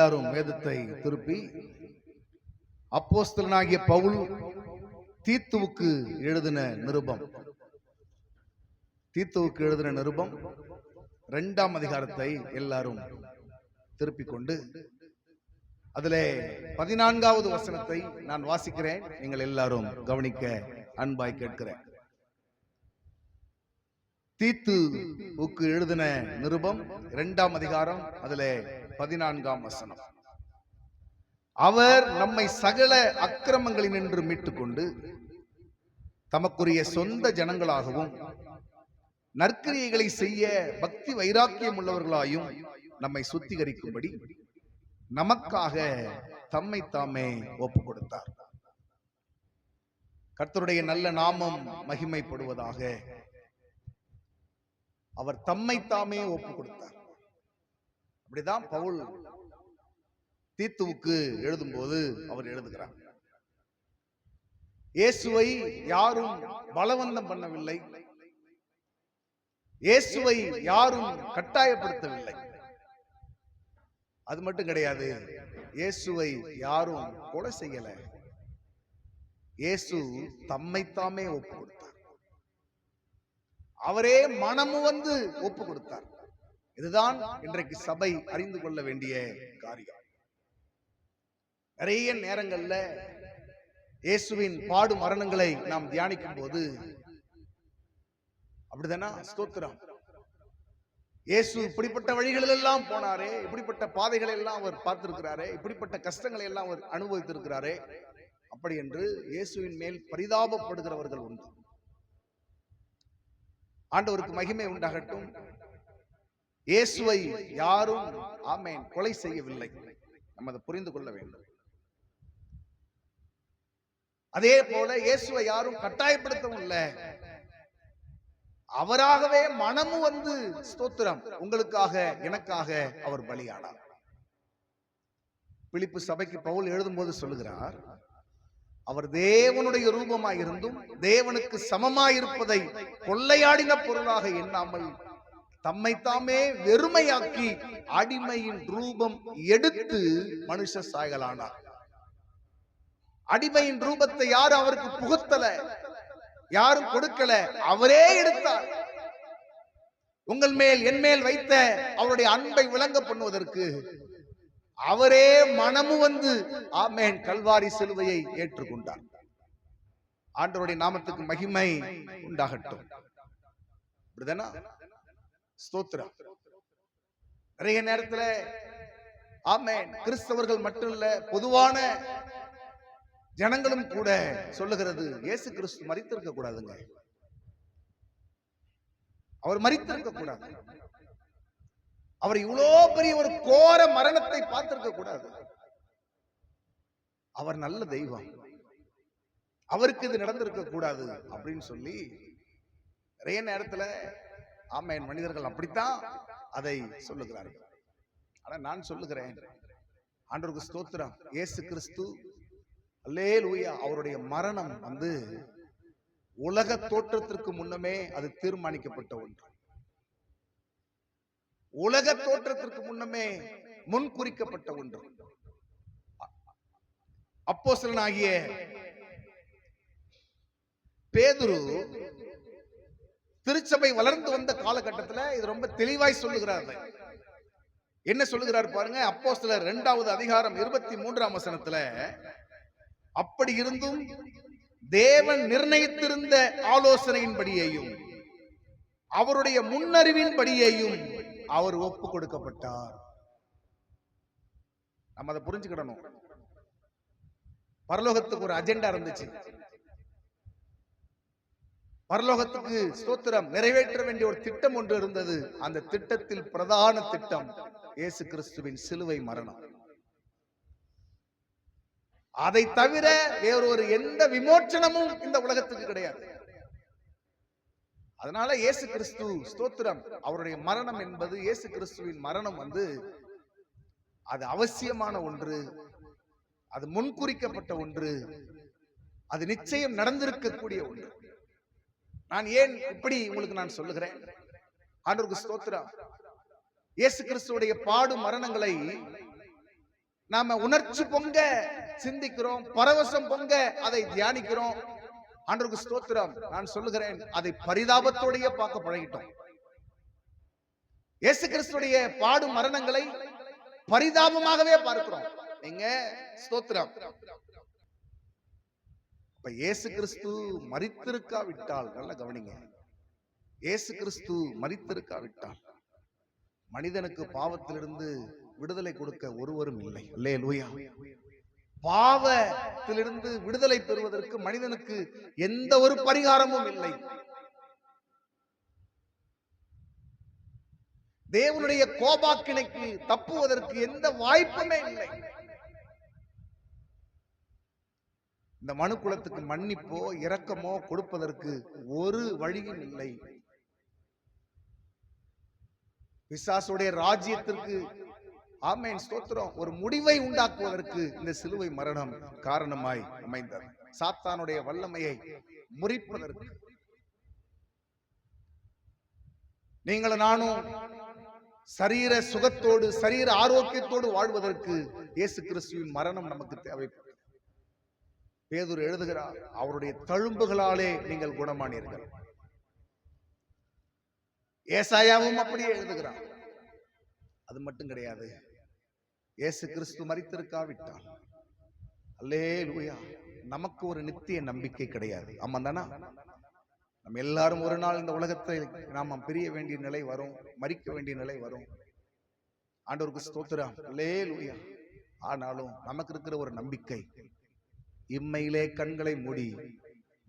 எல்லாரும் வேதத்தை திருப்பி அப்போஸ்தலனாகிய பவுல் தீத்துவுக்கு எழுதின நிருபம் 2ஆம் அதிகாரத்தை எல்லாரும் திருப்பிக் கொண்டு அதிலே 14வது வசனத்தை நான் வாசிக்கிறேன். நீங்கள் எல்லாரும் கவனிக்க அன்பாய் கேட்கிறேன். தீத்துவுக்கு எழுதின நிருபம் 2ஆம் அதிகாரம் அதிலே 14ஆம் வசனம். அவர் நம்மை சகல அக்கிரமங்களினின்று மீட்டுக் கொண்டு தமக்குரிய சொந்த ஜனங்களாகவும் நற்கிரியைகளை செய்ய பக்தி வைராக்கியம் உள்ளவர்களாயும் நம்மை சுத்திகரிக்கும்படி நமக்காக தம்மை தாமே ஒப்பு கொடுத்தார். கர்த்தருடைய நல்ல நாமம் மகிமைப்படுவதாக. அவர் தம்மை தாமே ஒப்பு கொடுத்தார். அப்படிதான் பவுல் தீத்துவுக்கு எழுதும்போது அவர் எழுதுகிறார், இயேசுவை யாரும் பலவந்தம் பண்ணவில்லை, இயேசுவை யாரும் கட்டாயப்படுத்தவில்லை. அது மட்டும் கிடையாது, இயேசுவை யாரும் கொலை செய்யல. இயேசு தம்மைத்தாமே ஒப்பு கொடுத்தார். அவரே மனமு வந்து ஒப்பு கொடுத்தார். இதுதான் இன்றைக்கு சபை அறிந்து கொள்ள வேண்டிய காரியம். நிறைய நேரங்கள்ல இயேசுவின் பாடு மரணங்களை நாம் தியானிக்கும் போது அப்படிதானா? ஸ்தோத்திரம். இயேசு இப்படிப்பட்ட வழிகளில் எல்லாம் போனாரே, இப்படிப்பட்ட பாதைகளை எல்லாம் அவர் பார்த்திருக்கிறாரே, இப்படிப்பட்ட கஷ்டங்களை எல்லாம் அவர் அனுபவித்திருக்கிறாரே, அப்படி என்று இயேசுவின் மேல் பரிதாபப்படுகிறவர்கள் உண்டு. ஆண்டவருக்கு மகிமை உண்டாகட்டும். இயேசுவை யாரும் ஆமென் கொலை செய்யவில்லை. நம்ம அதை புரிந்து கொள்ள வேண்டும். அதே போல இயேசுவை யாரும் கட்டாயப்படுத்தவும் இல்லை. அவராகவே மனமு வந்து ஸ்தோத்திரம் உங்களுக்காக எனக்காக அவர் பலியானார். பிலிப்பு சபைக்கு பவுல் எழுதும் போது சொல்லுகிறார், அவர் தேவனுடைய ரூபமாயிருந்தும் தேவனுக்கு சமமாயிருப்பதை கொள்ளையாடின பொருளாக எண்ணாமல் தம்மைத்தாமே வெறுமையாக்கி அடிமையின் ரூபம் எடுத்து மனுஷ சாயலானார். அடிமையின் ரூபத்தை யாரும் அவருக்கு புகுத்தல, யாரும் கொடுக்கல, அவரே எடுத்தார். உங்கள் மேல் என் மேல் வைத்த அவருடைய அன்பை விளங்க பண்ணுவதற்கு அவரே மனமு வந்து ஆமென் கல்வாரி சிலுவையை ஏற்றுக்கொண்டார். ஆண்டவருடைய நாமத்துக்கு மகிமை உண்டாகட்டும். ஸ்தோத்திரம். நிறைய நேரத்தில் ஆமென் கிறிஸ்தவர்கள் மட்டும் இல்ல, பொதுவான ஜனங்களும் கூட சொல்லுகிறது, இயேசு கிறிஸ்து மரித்திருக்க கூடாதுங்க, அவர் மரித்திருக்க கூடாது, அவர் இவ்வளோ பெரிய ஒரு கோர மரணத்தை பார்த்திருக்க கூடாது, அவர் நல்ல தெய்வம், அவருக்கு இது நடந்திருக்க கூடாது அப்படின்னு சொல்லி நிறைய நேரத்துல ஆமென் மனிதர்கள் அப்படித்தான் அதை சொல்லுகிறார்கள். ஆனா நான் சொல்லுகிறேன், ஆண்டவருக்கு ஸ்தோத்திரம், இயேசு கிறிஸ்து அல்லேலூயா அவருடைய மரணம் வந்து உலக தோற்றத்திற்கு முன்னமே அது தீர்மானிக்கப்பட்ட ஒன்று. உலக தோற்றத்திற்கு முன்னமே முன்குறிக்கப்பட்ட ஒன்று. அப்போஸ்தலனாகிய பேதுரு திருச்சபை வளர்ந்து வந்த காலகட்டத்தில் இது ரொம்ப தெளிவாய் சொல்லுகிறார். என்ன சொல்லுகிறார் பாருங்க, அப்போஸ்தலர் 2வது அதிகாரம் 23ஆம் வசனத்துல, அப்படி இருந்தும் தேவன் நிர்ணயித்திருந்த ஆலோசனையின்படியையும் அவருடைய முன்னறிவின்படியையும் அவர் ஒப்பு கொடுக்கப்பட்டார். நம்ம அதை புரிஞ்சுக்கிடணும். பரலோகத்துக்கு ஒரு அஜெண்டா இருந்துச்சு. பரலோகத்துக்கு ஸ்தோத்திரம் நிறைவேற்ற வேண்டிய ஒரு திட்டம் ஒன்று இருந்தது. அந்த திட்டத்தில் பிரதான திட்டம் இயேசு கிறிஸ்துவின் சிலுவை மரணம். அதை தவிர வேறொரு எந்த விமோச்சனமும் இந்த உலகத்துக்கு கிடையாது. அதனால இயேசு கிறிஸ்து ஸ்தோத்திரம் அவருடைய மரணம் என்பது, இயேசு கிறிஸ்துவின் மரணம் வந்து அது அவசியமான ஒன்று, அது முன்குறிக்கப்பட்ட ஒன்று, அது நிச்சயம் நடந்திருக்கக்கூடிய ஒன்று. நான் ஏன் இப்படி உங்களுக்கு நான் சொல்லுகிறேன்? ஆண்டவருக்கு ஸ்தோத்திரம். இயேசு கிறிஸ்துவுடைய பாடு மரணங்களை நாம உணர்ச்சி பொங்க சிந்திக்கிறோம், பரவசம் பொங்க அதை தியானிக்கிறோம். ஆண்டவருக்கு ஸ்தோத்திரம். நான் சொல்லுகிறேன், அதை பரிதாபத்தோடையே பார்க்க பழகிட்டோம். இயேசு கிறிஸ்துடைய பாடும் மரணங்களை பரிதாபமாகவே பார்க்கிறோம். நீங்க ஸ்தோத்திரம். இப்ப இயேசு கிறிஸ்து மரித்திருக்காவிட்டால், நல்ல கவனிங்க, இயேசு கிறிஸ்து மரித்திருக்காவிட்டால் மனிதனுக்கு பாவத்திலிருந்து விடுதலை கொடுக்க ஒருவரும் இல்லை. அல்லேலூயா. பாவத்திலிருந்து விடுதலை பெறுவதற்கு மனிதனுக்கு எந்த ஒரு பரிகாரமும் இல்லை. தேவனுடைய கோபாக்கினைக்கு தப்புவதற்கு எந்த வாய்ப்புமே இல்லை. இந்த மனு குலத்துக்கு மன்னிப்போ இரக்கமோ கொடுப்பதற்கு ஒரு வழியும் இல்லை. பிசாசுடைய ராஜ்யத்திற்கு, ஆமென் ஸ்தோத்திரம், ஒரு முடிவை உண்டாக்குவதற்கு இந்த சிலுவை மரணம் காரணமாய் அமைந்தது. சாத்தானுடைய வல்லமையை முறிப்பதற்கு. நீங்கள் நானும் சரீர சுகத்தோடு சரீர ஆரோக்கியத்தோடு வாழ்வதற்கு இயேசு கிறிஸ்துவின் மரணம் நமக்கு தேவைப்பட்டது. பேதுரு எழுதுகிறார், அவருடைய தழும்புகளாலே நீங்கள் குணமானீர்கள். ஏசாயாவும் அப்படியே எழுதுகிறார். அது மட்டும் கிடையாது, இயேசு கிறிஸ்து மரித்திருக்காவிட்டால், அல்லேலூயா, நமக்கு ஒரு நித்திய நம்பிக்கை கிடையாது. ஆமா தானா? நம்ம எல்லாரும் ஒரு நாள் இந்த உலகத்தை நாம பிரிய வேண்டிய நிலை வரும், மரிக்க வேண்டிய நிலை வரும். ஆண்டவருக்கு ஸ்தோத்திரம். அல்லேலூயா. ஆனாலும் நமக்கு இருக்கிற ஒரு நம்பிக்கை, இம்மையிலே கண்களை மூடி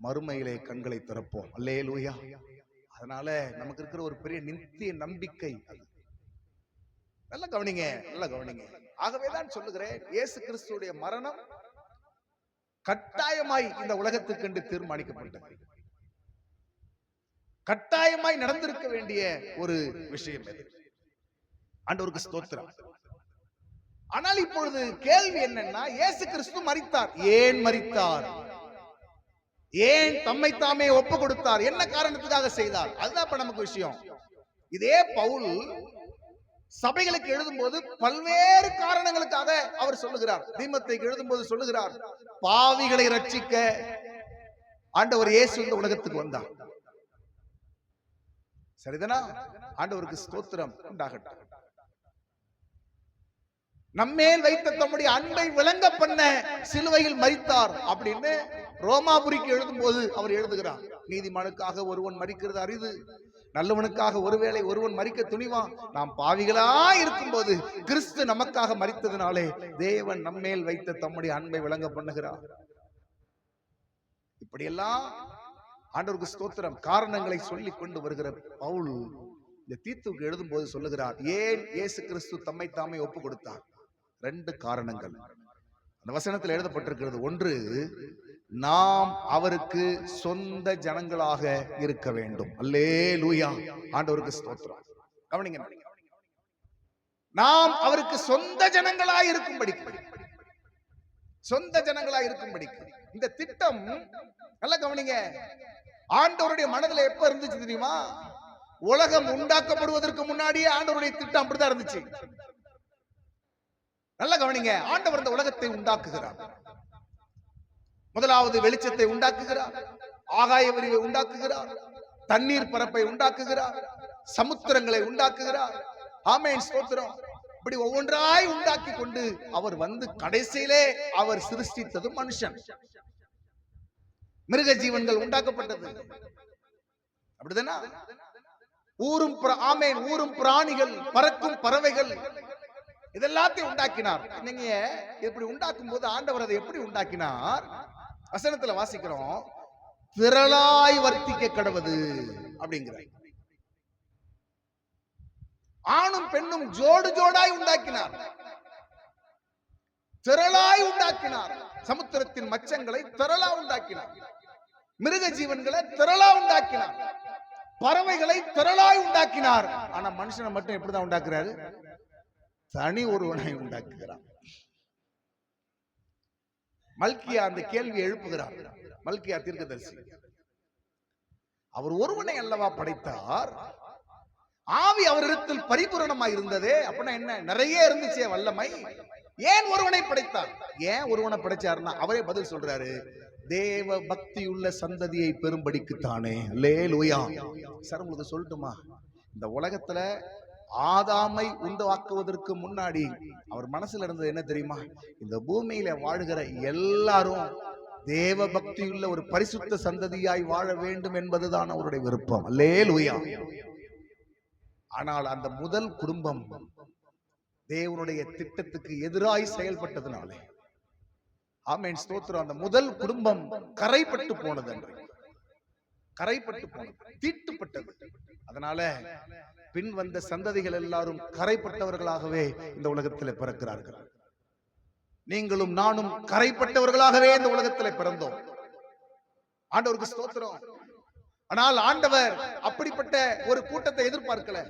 மறுமையிலே கண்களை திறப்போம். அல்லேலூயா. அதனால நமக்கு இருக்கிற ஒரு பெரிய நித்திய நம்பிக்கை. நல்ல கவனிங்க, நல்ல கவனிங்க. ஆகவேதான் சொல்லுகிறேன், இயேசு கிறிஸ்துடைய மரணம் கட்டாயமாய் இந்த உலகத்துக்கு என்று தீர்மானிக்கப்பட்டது. கட்டாயமாய் நடந்திருக்க வேண்டிய ஒரு விஷயம் இது. ஆண்டவருக்கு ஸ்தோத்திரம். ஆனால் இப்பொழுது கேள்வி என்னன்னா, இயேசு கிறிஸ்து மரித்தார். ஏன் மரித்தார்? ஏன் தம்மை தாமே ஒப்பு கொடுத்தார்? என்ன காரணத்துக்காக செய்தார்? அதுதான் இப்ப நமக்கு விஷயம். இதே பவுல் சபைகளுக்கு எழுதும் போது பல்வேறு காரணங்களுக்காக அவர் சொல்லுகிறார். தீமோத்தேயுக்கு எழுதும் போது சொல்லுகிறார், பாவிகளை ரட்சிக்க ஆண்டவர் இயேசு இந்த உலகத்துக்கு வந்தார். சரிதானா? ஆண்டவருக்கு ஸ்தோத்திரம் உண்டாகட்டும். நம்மேல் வைத்த தம்முடைய அன்பை விளங்க பண்ண சிலுவையில் மரித்தார் அப்படின்னு ரோமாபுரிக்கு எழுதும் போது அவர் எழுதுகிறார். நீதிமானுக்காக ஒருவன் மரிக்கிறது அரிது, நல்லவனுக்காக ஒருவேளை ஒருவன் மரிக்க துணிவான். நாம் பாவிகளா இருக்கும் போது கிறிஸ்து நமக்காக மரித்ததினாலே தேவன் நம்மேல் வைத்த தம்முடைய அன்பை விளங்க பண்ணுகிறார். இப்படியெல்லாம் ஆண்டவருக்கு ஸ்தோத்திரம் காரணங்களை சொல்லிக் கொண்டு வருகிற பவுல் இந்த தீத்துக்கு எழுதும் போது சொல்லுகிறார், ஏன் இயேசு கிறிஸ்து தம்மை தாமே ஒப்பு கொடுத்தார்? 2 காரணங்கள் அந்த வசனத்தில் எழுதப்பட்டிருக்கிறது. ஒன்று, நாம் அவருக்கு சொந்த ஜனங்களாக இருக்க வேண்டும். அல்லேலூயா. ஆண்டவருக்கு ஸ்தோத்திரம். கவனிங்க, நாம் அவருக்கு சொந்த ஜனங்களாய் இருக்கும்படி, சொந்த ஜனங்களாய் இருக்கும்படி இந்த திட்டம், நல்ல கவனிங்க, ஆண்டவருடைய மனதில் எப்ப இருந்துச்சு தெரியுமா? உலகம் உண்டாக்கப்படுவதற்கு முன்னாடியே ஆண்டவருடைய திட்டம் அப்படிதான் இருந்துச்சு. நல்ல கவனிங்க, ஆண்டவர் இந்த உலகத்தை உண்டாக்குகிறார். முதலாவது வெளிச்சத்தை உண்டாக்குகிறார், ஆகாய விரிவை உண்டாக்குகிறார், தண்ணீர் பரப்பை உண்டாக்குகிறார், சமுத்திரங்களை உண்டாக்குகிறார். ஆமென் ஸ்தோத்திரம். இப்படி ஒவ்வொன்றாய் உண்டாக்கி கொண்டு அவர் வந்து கடைசியிலே அவர் சிருஷ்டித்தது மனுஷன். மிருக ஜீவன்கள் உண்டாக்கப்பட்டது, அப்படிதானா? ஊரும் ஆமென், ஊரும் பிராணிகள், பறக்கும் பறவைகள், இதெல்லாத்தையும் உண்டாக்கினார். நீங்க இப்படி உண்டாக்கும் போது ஆண்டவர் அதை எப்படி உண்டாக்கினார்? வசனத்துல வாசிக்கிறோம், திரளாய் வர்த்திக்க கடவது அப்படிங்கிறார். ஆணும் பெண்ணும் ஜோடு ஜோடாய் உண்டாக்கினார், திரளாய் உண்டாக்கினார். சமுத்திரத்தின் மச்சங்களை திரளா உண்டாக்கினார், மிருக ஜீவன்களை திரளா உண்டாக்கினார், பறவைகளை திரளாய் உண்டாக்கினார். ஆனா மனுஷனை மட்டும் எப்படிதான் உண்டாக்குறாரு? தனி ஒருவனை உண்டாக்குகிறார். மல்கியா அந்த கேள்வி எழுப்புகிறார். மல்கியா தீர்க்கதரிசி, அவர் ஒருவனை அல்லவா படைத்தார், ஆவி அவரிடத்தில் பரிபூரணமாய் இருந்ததே. அப்படின்னா என்ன? நிறைய இருந்துச்சே வல்லமை. ஏன் ஒருவனை படைத்தார்? ஏன் ஒருவனை படைச்சாருன்னா அவரே பதில் சொல்றாரு, தேவ பக்தியுள்ள சந்ததியை பெரும்படிக்குத்தானே. அல்லேலூயா. சார் உங்களுக்கு சொல்லட்டுமா, இந்த உலகத்துல ஆதாமை உண்டாக்குவதற்கு முன்னாடி அவர் மனசுல இருந்தது என்ன தெரியுமா? இந்த பூமியில வாழ்கிற எல்லாரும் தேவ பக்தியுள்ள ஒரு பரிசுத்த சந்ததியாய் வாழ வேண்டும் என்பதுதான் அவருடைய விருப்பம். அல்லேலூயா. ஆனால் அந்த முதல் குடும்பம் தேவனுடைய திட்டத்துக்கு எதிராய் செயல்பட்டதுனாலே, ஆமென் ஸ்தோத்திரம், அந்த முதல் குடும்பம் கரைப்பட்டு போனது, கரைப்பட்டு போனது, தீட்டுப்பட்டது. அதனால பின் வந்த சந்ததிகள் எல்லாரும் கரைப்பட்டவர்களாகவே இந்த உலகத்தில் பிறக்கிறார்கள். நீங்களும் நானும் கரைப்பட்டவர்களாகவே இந்த உலகத்தில் பிறந்தோம். ஆண்டவருக்கு ஸ்தோத்திரம். ஆனால் ஆண்டவர் அப்படிப்பட்ட ஒரு கூட்டத்தை எதிர்பார்க்கல.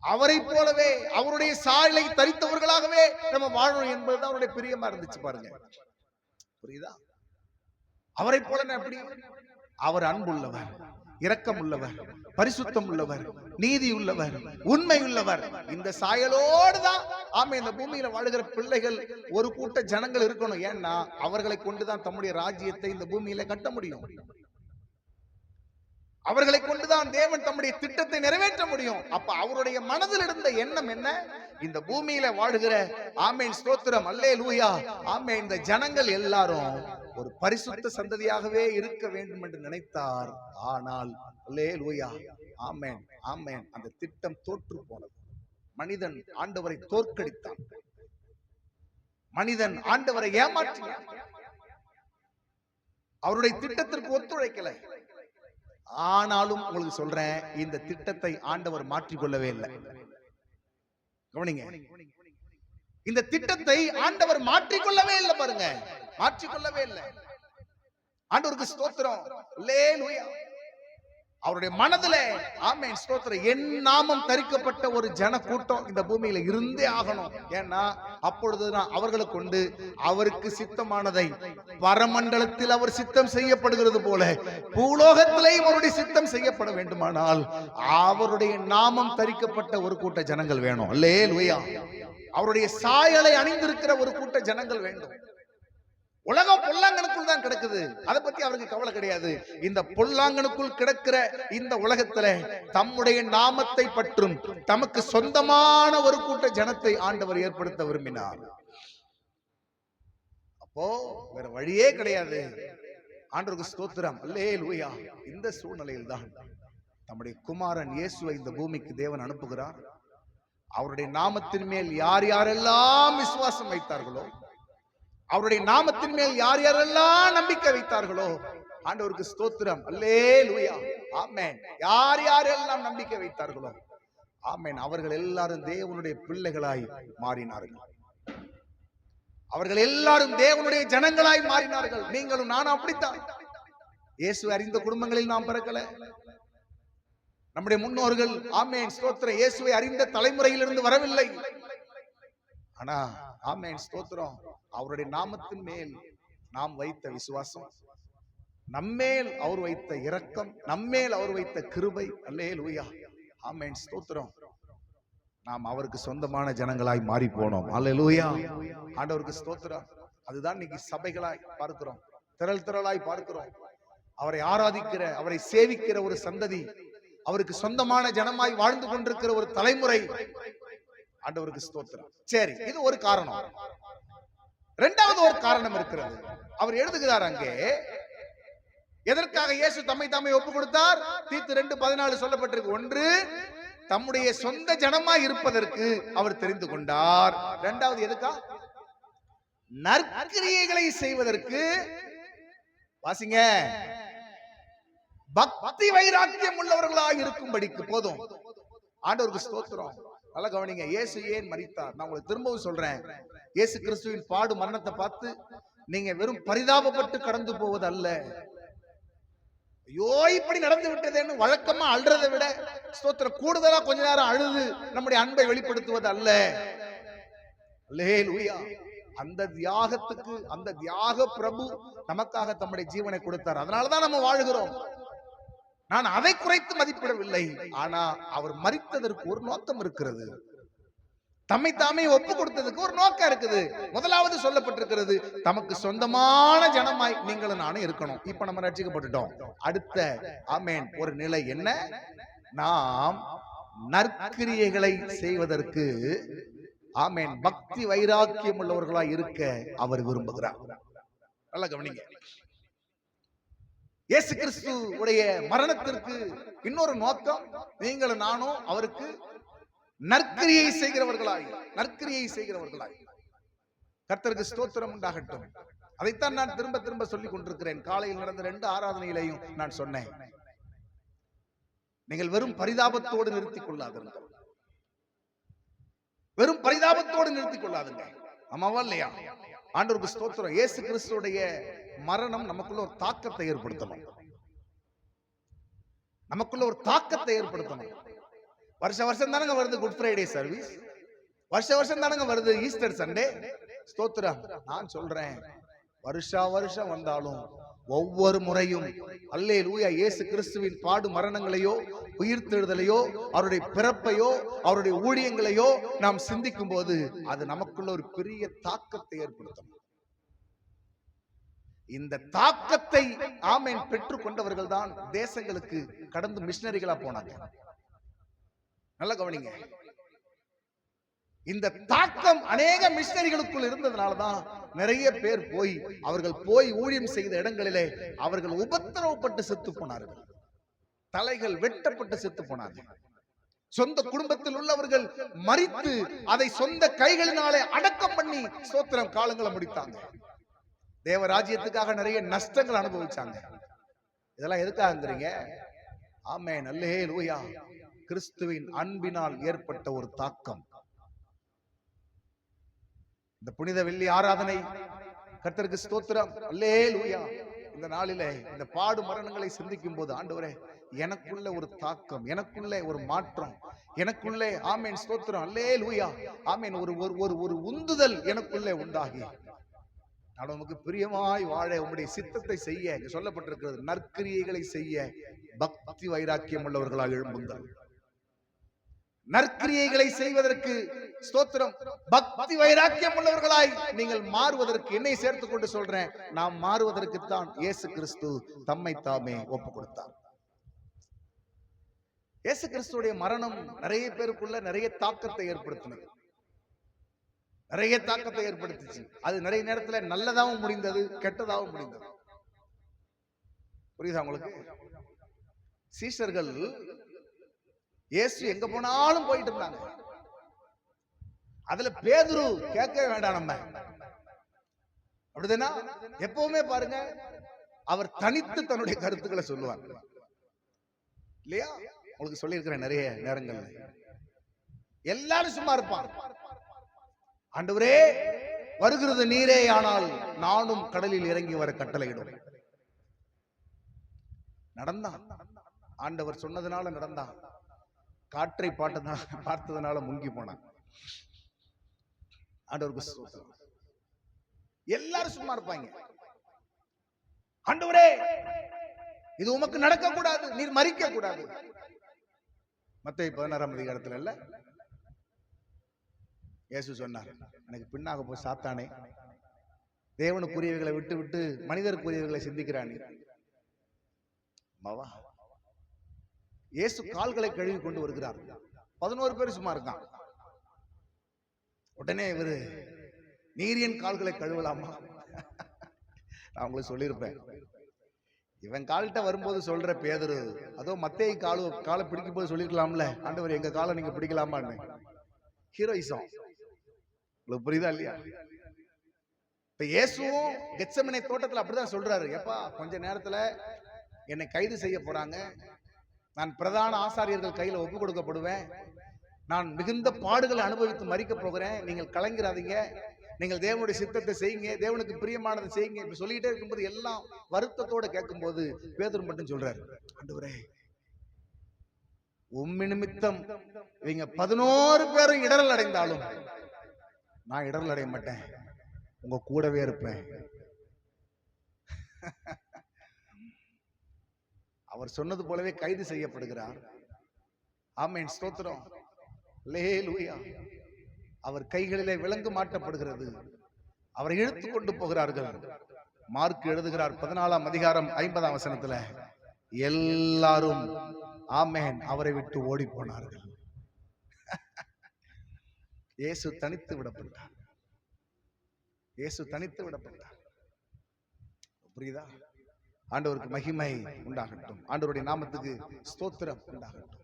அவரை போலவே அவருடைய சாயலை தரித்தவர்களாகவே நம்ம வாழணும் என்பதுதான் அவருடைய பிரியமா இருந்துச்சு. பாருங்க, புரியுதா? அவரை போல எப்படி? அவர் அன்புள்ளவர், இரக்கம் உள்ளவர், பரிசுத்தம் உள்ளவர், நீதி உள்ளவர், உண்மை உள்ளவர். இந்த சாயலோடு தான் ஆமே இந்த பூமியில வாழுகிற பிள்ளைகள் ஒரு கூட்ட ஜனங்கள் இருக்கணும். ஏன்னா அவர்களை கொண்டுதான் தம்முடைய ராஜ்யத்தை இந்த பூமியில கட்ட முடியும். அவர்களை கொண்டுதான் தேவன் தம்முடைய திட்டத்தை நிறைவேற்ற முடியும். அப்ப அவருடைய மனதில் இருந்த எண்ணம் என்ன? இந்த பூமியில வாழுகிற ஆமென் ஸ்தோத்திரம் அல்லேலூயா ஆமென் இந்த ஜனங்கள் எல்லாரும் ஒரு பரிசுத்த சந்ததியாகவே இருக்க வேண்டும் என்று நினைத்தார். ஆனால் அல்லேலூயா ஆமென் ஆமென் அந்த திட்டம் தோற்று போனது. மனிதன் ஆண்டவரை தோற்கடித்தான். மனிதன் ஆண்டவரை ஏமாற்றினான். அவருடைய திட்டத்திற்கு ஒத்துழைக்கல. ஆனாலும் உங்களுக்கு சொல்றேன், இந்த திட்டத்தை ஆண்டவர் மாற்றிக்கொள்ளவே இல்லை. கவனிங்க, இந்த திட்டத்தை ஆண்டவர் மாற்றிக்கொள்ளவே இல்லை. பாருங்க, மாற்றிக்கொள்ளவே இல்லை. ஆண்டவருக்கு ஸ்தோத்திரம் அல்லேலூயா. அவருடைய மனதிலே ஆமென் ஸ்தோத்திரம் என் நாமம் தரிக்கப்பட்ட ஒரு ஜன கூட்டம் இந்த பூமியில இருந்தே ஆகணும். ஏன்னா அப்பொழுதுதான் அவர்களை கொண்டு அவருக்கு சித்தமானதை பரமண்டலத்தில் அவர் சித்தம் செய்யப்படுகிறது போல பூலோகத்திலேயும் அவருடைய சித்தம் செய்யப்பட வேண்டுமானால் அவருடைய நாமம் தரிக்கப்பட்ட ஒரு கூட்ட ஜனங்கள் வேணும். அல்லேலூயா. அவருடைய சாயலை அணிந்திருக்கிற ஒரு கூட்ட ஜனங்கள் வேண்டும். உலகம் பொல்லாங்கனுக்குள் தான் கிடக்குது, அதை பத்தி அவருக்கு கவலை கிடையாது. இந்த பொல்லாங்கனுக்குள் கிடக்கிற இந்த உலகத்துல தம்முடைய நாமத்தை பற்றும் தமக்கு சொந்தமான ஒரு கூட்ட ஜனத்தை ஆண்டவர் ஏற்படுத்த விரும்பினார். அப்போ வேற வழியே கிடையாது. ஆண்டவருக்கு ஸ்தோத்திரம் அல்லேலூயா. இந்த சூழ்நிலையில் தான் நம்முடைய குமாரன் இயேசுவை இந்த பூமிக்கு தேவன் அனுப்புகிறார். அவருடைய நாமத்தின் மேல் யார் யாரெல்லாம் விசுவாசம் வைத்தார்களோ, அவருடைய நாமத்தின் மேல் யார் யாரெல்லாம் நம்பிக்கை வைத்தார்களோ, ஆண்டவருக்கு ஸ்தோத்திரம் அல்லேலூயா ஆமென், யார் யாரெல்லாம் நம்பிக்கை வைத்தார்களோ ஆமென், அவர்கள் எல்லாரும் தேவனுடைய பிள்ளைகளாய் மாறினார்கள். அவர்கள் எல்லாரும் தேவனுடைய ஜனங்களாய் மாறினார்கள். நீங்களும் நானும் அப்படித்தான். இயேசு அறிந்த குடும்பங்களில் நாம் பிறக்கல. நம்முடைய முன்னோர்கள் ஆமென் ஸ்தோத்திரம் இயேசுவை அறிந்த தலைமுறையிலிருந்து வரவில்லை. ஆனா ஆமென் ஸ்தோத்திரம் அவருடைய நாமத்தின் மேல் நாம் வைத்த விசுவாசம், நம்மேல் அவர் வைத்த இரக்கம், நம்மேல் அவர் வைத்த கிருபை அல்லேலூயா ஆமென் ஸ்தோத்திரம் நாம் அவருக்கு சொந்தமான ஜனங்களாய் மாறி போனோம். அல்லேலூயா ஆண்டவருக்கு ஸ்தோத்திரம். அதுதான் இன்னைக்கு சபைகளாய் பார்க்கிறோம், திரள் திரளாய் பார்க்கிறோம். அவரை ஆராதிக்கிற, அவரை சேவிக்கிற ஒரு சந்ததி, அவருக்கு சொந்தமான ஜனமாய் வாழ்ந்து கொண்டிருக்கிற ஒரு தலைமுறை. ஆண்டவருக்கு ஸ்தோத்திரம். சரி, இது ஒரு காரணம். இரண்டாவது ஒரு காரணம் இருக்கிறது. அவர் எழுதுகிறார் அங்கே, எதற்காக இயேசு தம்மை தாமே ஒப்பு கொடுத்தார்? தீத்து 2:14 சொல்லப்பட்டிருக்கு. ஒன்று, தம்முடைய சொந்த ஜனமாய் இருப்பதற்கு அவர் தெரிந்து கொண்டார். இரண்டாவது எதுக்கா? நற்கிரியைகளை செய்வதற்கு. வாசிங்க, பக்தி வைராக்கியம் உள்ளவர்களாக இருக்கும்படிக்கு. போதும். ஆண்டவருக்கு ஸ்தோத்திரம். நல்லா கவனிங்க, இயேசு ஏன் மரித்தார்? நான் உங்களுக்கு திரும்பவும் சொல்றேன், இயேசு கிறிஸ்துவின் பாடு மரணத்தை பார்த்து நீங்க வெறும் பரிதாபப்பட்டு கடந்து போவது அல்ல. ஐயோ இப்படி நடந்து விட்டதேன்னு வழக்கமா அழுறதை விட ஸ்தோத்திரம் கூடுதலா கொஞ்ச நேரம் அழுது நம்முடைய அன்பை வெளிப்படுத்துவது அல்ல. அல்லேலூயா. அந்த தியாகத்துக்கு, அந்த தியாக பிரபு நமக்காக தம்முடைய ஜீவனை கொடுத்தார். அதனாலதான் நம்ம வாழுகிறோம். நான் அதை குறைத்து மதிப்பிடவில்லை. ஆனா அவர் மரித்ததற்கு ஒரு நோக்கம் இருக்கிறது. தம்மை தாமே ஒப்பு கொடுத்ததுக்கு ஒரு நோக்கம் இருக்குது. முதலாவது சொல்லப்பட்டிருக்கிறது, தமக்கு சொந்தமான ஜனமாய் நீங்களும் நானும் இருக்கணும். இப்ப நம்ம ரட்சிக்கப்பட்டுட்டோம். அடுத்த ஆமென் ஒரு நிலை என்ன? நாம் நற்கிரியைகளை செய்வதற்கு ஆமென் பக்தி வைராக்கியம் உள்ளவர்களாய் இருக்க அவர் விரும்புகிறார். நல்லா கவனிங்க. இயேசு கிறிஸ்து உடைய மரணத்திற்கு இன்னொரு நோக்கம், நீங்களும் நானும் அவருக்கு நற்கிரியை செய்கிறவர்களாய் கர்த்தருக்கு ஸ்தோத்திரம் உண்டாகட்டும். அதைத்தான் நான் திரும்ப திரும்ப சொல்லிக் கொண்டிருக்கிறேன். காலையில் நடந்த 2 ஆராதனையிலையும் நான் சொன்னேன், நீங்கள் வெறும் பரிதாபத்தோடு நிறுத்திக் கொள்ளாதீர்கள். வெறும் பரிதாபத்தோடு நிறுத்திக் கொள்ளாதுங்க. ஆமாவா இல்லையா? ஆண்டவருக்கு ஸ்தோத்திரம். இயேசு கிறிஸ்துடைய மரணம் நமக்குள்ள ஒரு தாக்கத்தை ஏற்படுத்தணும். வருஷம் தானங்க வருது குட் ஃப்ரைடே சர்வீஸ், வருஷம் தானங்க வருது ஈஸ்டர் சண்டே. ஸ்தோத்திரம். நான் சொல்றேன், வருஷம் வந்தாலும் ஒவ்வொரு முறையும் அல்லேலூயா இயேசு கிறிஸ்துவின் பாடு மரணங்களையோ உயிர்த்தெழுதலையோ அவருடைய பிறப்பையோ அவருடைய ஊழியங்களையோ நாம் சிந்திக்கும் போது அது நமக்குள்ள ஒரு பெரிய தாக்கத்தை ஏற்படுத்தும். இந்த தாக்கத்தை ஆமென் பெற்றுக் கொண்டவர்கள் தான் தேசங்களுக்கு கடந்து மிஷனரிகளா போனாங்க. நல்ல கவனிங்க. இந்த தாக்கம் அநேக மிஷனரிகளுக்குள் இருந்ததுனாலதான் நிறைய பேர் அவர்கள் போய் ஊழியம் செய்த இடங்களிலே அவர்கள் உபத்திரவப்பட்டு செத்து போனார்கள். தலைகள் வெட்டப்பட்டு செத்து போனார்கள். சொந்த குடும்பத்தில் உள்ளவர்கள் மரித்து அதை சொந்த கைகளினாலே அடக்கம் பண்ணி ஸ்தோத்திரம் காலங்களை முடித்தாங்க. தேவராஜ்யத்துக்காக நிறைய நஷ்டங்கள் அனுபவிச்சாங்க. இதெல்லாம் எதுக்காகங்கிறீங்க? ஆமென் அல்லேலூயா. கிறிஸ்துவின் அன்பினால் ஏற்பட்ட ஒரு தாக்கம். இந்த புனித வெள்ளி ஆராதனை கர்த்தருக்கு ஸ்தோத்திரம் அல்லேலூயா. இந்த நாளிலே இந்த பாடு மரணங்களை சிந்திக்கும் போது ஆண்டவரே, எனக்குள்ள ஒரு தாக்கம், எனக்குள்ள ஒரு மாற்றம், எனக்குள்ளே ஆமென் ஸ்தோத்திரம் அல்லேலூயா ஆமென் ஒரு உந்துதல் எனக்குள்ளே உண்டாகி நான் உமக்கு பிரியமாய் வாழ உம்முடைய சித்தத்தை செய்ய சொல்லப்பட்டிருக்கிறது. நற்கிரியைகளை செய்ய பக்தி வைராக்கியம் உள்ளவர்களாக எழும்புங்கள். நற்கிரியைகளை செய்வதற்கு ஸ்தோத்திரம் பக்தி வைராக்கியம் உள்ளவர்களாய் நீங்கள் மாறுவதற்கு என்னை சேர்த்துக் கொண்டு சொல்றேன், நாம் மாறுவதற்கு தான் இயேசு கிறிஸ்து தம்மை தாமே ஒப்பு கொடுத்தார். இயேசு கிறிஸ்துடைய மரணம் நிறைய பேருக்குள்ள நிறைய தாக்கத்தை ஏற்படுத்தினது, ஏற்படுத்திச்சு. அது நிறைய நேரத்துல நல்லதாகவும் முடிந்தது, கெட்டதாகவும் முடிந்தது. புரியுதா உங்களுக்கு? சீஷர்கள் இயேசு எங்க போனாலும் போயிட்டு இருந்தாங்க. அதுல பேதுரு கேட்க வேண்டாம், நம்ம அப்படிதானா? எப்பவுமே பாருங்க, அவர் தனித்து தன்னுடைய கருத்துக்களை சொல்லுவார் இல்லையா? உங்களுக்கு சொல்லியிருக்கிறேன் நிறைய நேரங்கள். எல்லாரும் சும்மா இருப்பாங்க. ஆண்டவரே வருகிறது நீரே, ஆனால் நானும் கடலில் இறங்கி வர கட்டளையிடும். நடந்தான். ஆண்டவர் சொன்னதுனால நடந்தான். காற்றை பார்த்ததுனால முங்கி போனான். ஆண்டவருக்கு எல்லாரும் சும்மா இருப்பாங்க. ஆண்டவரே இது உமக்கு நடக்க கூடாது, நீர் மரிக்க கூடாது. மத்தேயு 16ஆம் அதிகாரத்துல இல்ல இயேசு சொன்னார், எனக்கு பின்னாக போய் சாத்தானே, தேவனுக்குரியவைகளை விட்டு விட்டு மனிதருக்குரியவைகளை சிந்திக்கிறானே. இயேசு கால்களை கழுவி கொண்டு வருகிறார். 11 பேர் சும்மா இருக்கான். உடனே இவரு, நீர் என் கால்களை கழுவலாமா? நான் உங்களுக்கு சொல்லியிருப்பேன், இவன் கால்கிட்ட வரும்போது சொல்ற பேதுரு, அதோ மத்தேயு காலை பிடிக்கும் போது சொல்லிருக்கலாம்ல, ஆண்டவர் எங்க காலை நீங்க பிடிக்கலாமான்னு. ஹீரோயிசம். உங்களுக்கு புரியுதா இல்லையா? இப்ப இயேசுவும் கெத்செமனே தோட்டத்துல அப்படிதான் சொல்றாரு, எப்பா கொஞ்ச நேரத்துல என்னை கைது செய்ய போறாங்க, நான் பிரதான ஆசாரியர்கள் கையில ஒப்பு கொடுக்கப்படுவேன், நான் மிகுந்த பாடுகளை அனுபவித்து மரிக்க போகிறேன், நீங்கள் கலங்கிறாதீங்க, நீங்கள் தேவனுடைய சித்தத்தை செய்யுங்க, தேவனுக்கு பிரியமானதை செய்யுங்க. இப்ப சொல்லிட்டே இருக்கும்போது எல்லாம் வருத்தத்தோட கேட்கும் போது பேதுரு மட்டும் சொல்றாரு, ஆண்டவரே உம்மி நிமித்தம் இவங்க 11 பேரும் இடரல் அடைந்தாலும் நான் இடரல் அடைய மாட்டேன், உங்க கூடவே இருப்பேன். அவர் சொன்னது போலவே கைது செய்யப்படுகிறார். ஆமென் ஸ்தோத்திரம் அல்லேலூயா. அவர் கைகளிலே விலங்கு மாட்டப்படுகிறது. அவரை இழுத்து கொண்டு போகிறார்கள். மார்க் எழுதுகிறார் 14ஆம் அதிகாரம் 50ஆம் வசனத்துல, எல்லாரும் ஆமென் அவரை விட்டு ஓடி போனார்கள். இயேசு தனித்து விடப்பட்டார். இயேசு தனித்து விடப்பட்டார். புரியுதா? ஆண்டவருக்கு மகிமை உண்டாகட்டும். ஆண்டவருடைய நாமத்துக்கு ஸ்தோத்திரம் உண்டாகட்டும்.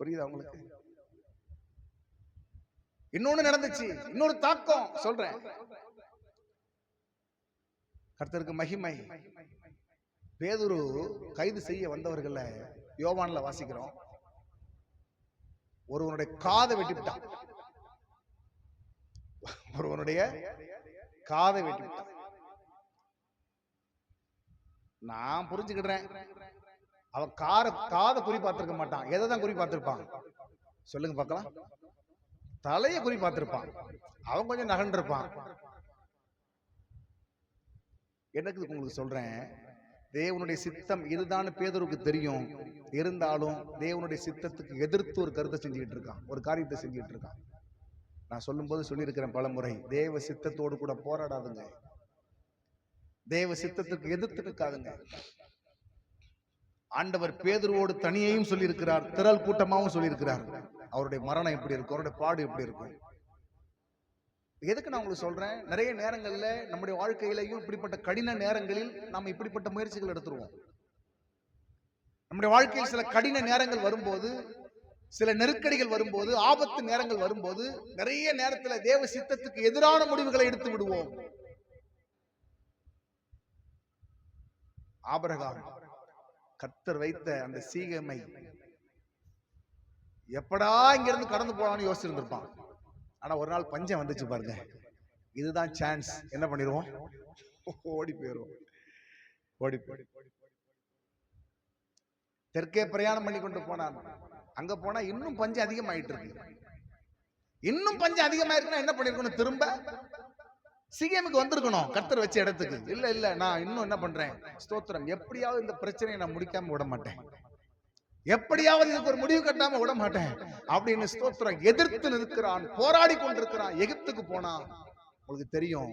புரியுதா உங்களுக்கு? இன்னொன்னு நடந்துச்சு, இன்னொரு தாக்கம் சொல்றேன். கர்த்தருக்கு மகிமை. பேதுரு கைது செய்ய வந்தவர்கள யோவான்ல வாசிக்கிறோம், ஒருவனுடைய காதை வெட்டிவிட்டான். ஒருவனுடைய காதை வெட்டிவிட்டான். நான் புரிஞ்சுக்கிறேன், அவன் காதை குறி பார்த்திருக்க மாட்டான். எதை தான் குறி பார்த்திருப்பான் சொல்லுங்க பார்க்கலாம்? தலையை குறி பார்த்திருப்பான். அவன் கொஞ்சம் நகண்டிருப்பான். எனக்கு உங்களுக்கு சொல்றேன், தேவனுடைய சித்தம் இதுதான் பேதுருக்கு தெரியும். இருந்தாலும் தேவனுடைய சித்தத்துக்கு எதிர்த்து ஒரு கருத்தை செஞ்சுக்கிட்டு இருக்கான், ஒரு காரியத்தை செஞ்சுக்கிட்டு இருக்கான். நான் சொல்லும் போது சொல்லியிருக்கிறேன் பல முறை, தேவ சித்தத்தோடு கூட போராடாதுங்க. தேவ சித்தத்துக்கு எதிர்த்து இருக்காதுங்க. ஆண்டவர் பேதுருவோடு தனியையும் சொல்லியிருக்கிறார், திரள் கூட்டமாகவும் சொல்லியிருக்கிறார். அவருடைய மரணம் எப்படி இருக்கும், அவருடைய பாடு எப்படி இருக்கும். எதுக்கு நான் உங்களுக்கு சொல்றேன், நிறைய நேரங்கள்ல நம்முடைய வாழ்க்கையிலையும் இப்படிப்பட்ட கடின நேரங்களில் நாம் இப்படிப்பட்ட முயற்சிகள் எடுத்துருவோம். நம்முடைய வாழ்க்கையில் சில கடின நேரங்கள் வரும்போது, சில நெருக்கடிகள் வரும்போது, ஆபத்து நேரங்கள் வரும்போது, நிறைய நேரத்தில் தேவ சித்தத்துக்கு எதிரான முடிவுகளை எடுத்து விடுவோம். ஆபிரகாம் கர்த்தர் வைத்த அந்த சீகமை எப்படா இங்க இருந்து கடந்து போலான்னு யோசிச்சிருந்திருப்பான். ஆனா ஒரு நாள் பஞ்சம் வந்துச்சு பாருங்க, இதுதான் சான்ஸ். என்ன பண்ணிடுவோம்? ஓடி போயிடுவோம். ஓடி போய் தெற்கே பிரயாணம் பண்ணி கொண்டு போனான். அங்க போனா இன்னும் பஞ்சம் அதிகமாயிட்டு இருக்கு. இன்னும் பஞ்சம் அதிகமாயிருக்குன்னா என்ன பண்ணிருக்கணும்? திரும்ப சீகேமுக்கு வந்திருக்கணும், கர்த்தர் வச்ச இடத்துக்கு. இல்ல நான் இன்னும் என்ன பண்றேன், ஸ்தோத்திரம், எப்படியாவது இந்த பிரச்சனையை நான் முடிக்காம விட மாட்டேன், எப்படியாவது இதுக்கு ஒரு முடிவு கட்டாம விட மாட்டேன் அப்படின்னு ஸ்தோத்திரம் எதிர்த்து நிற்கிறான், போராடி கொண்டிருக்கிறான். எகிப்துக்கு போனான். உங்களுக்கு தெரியும்,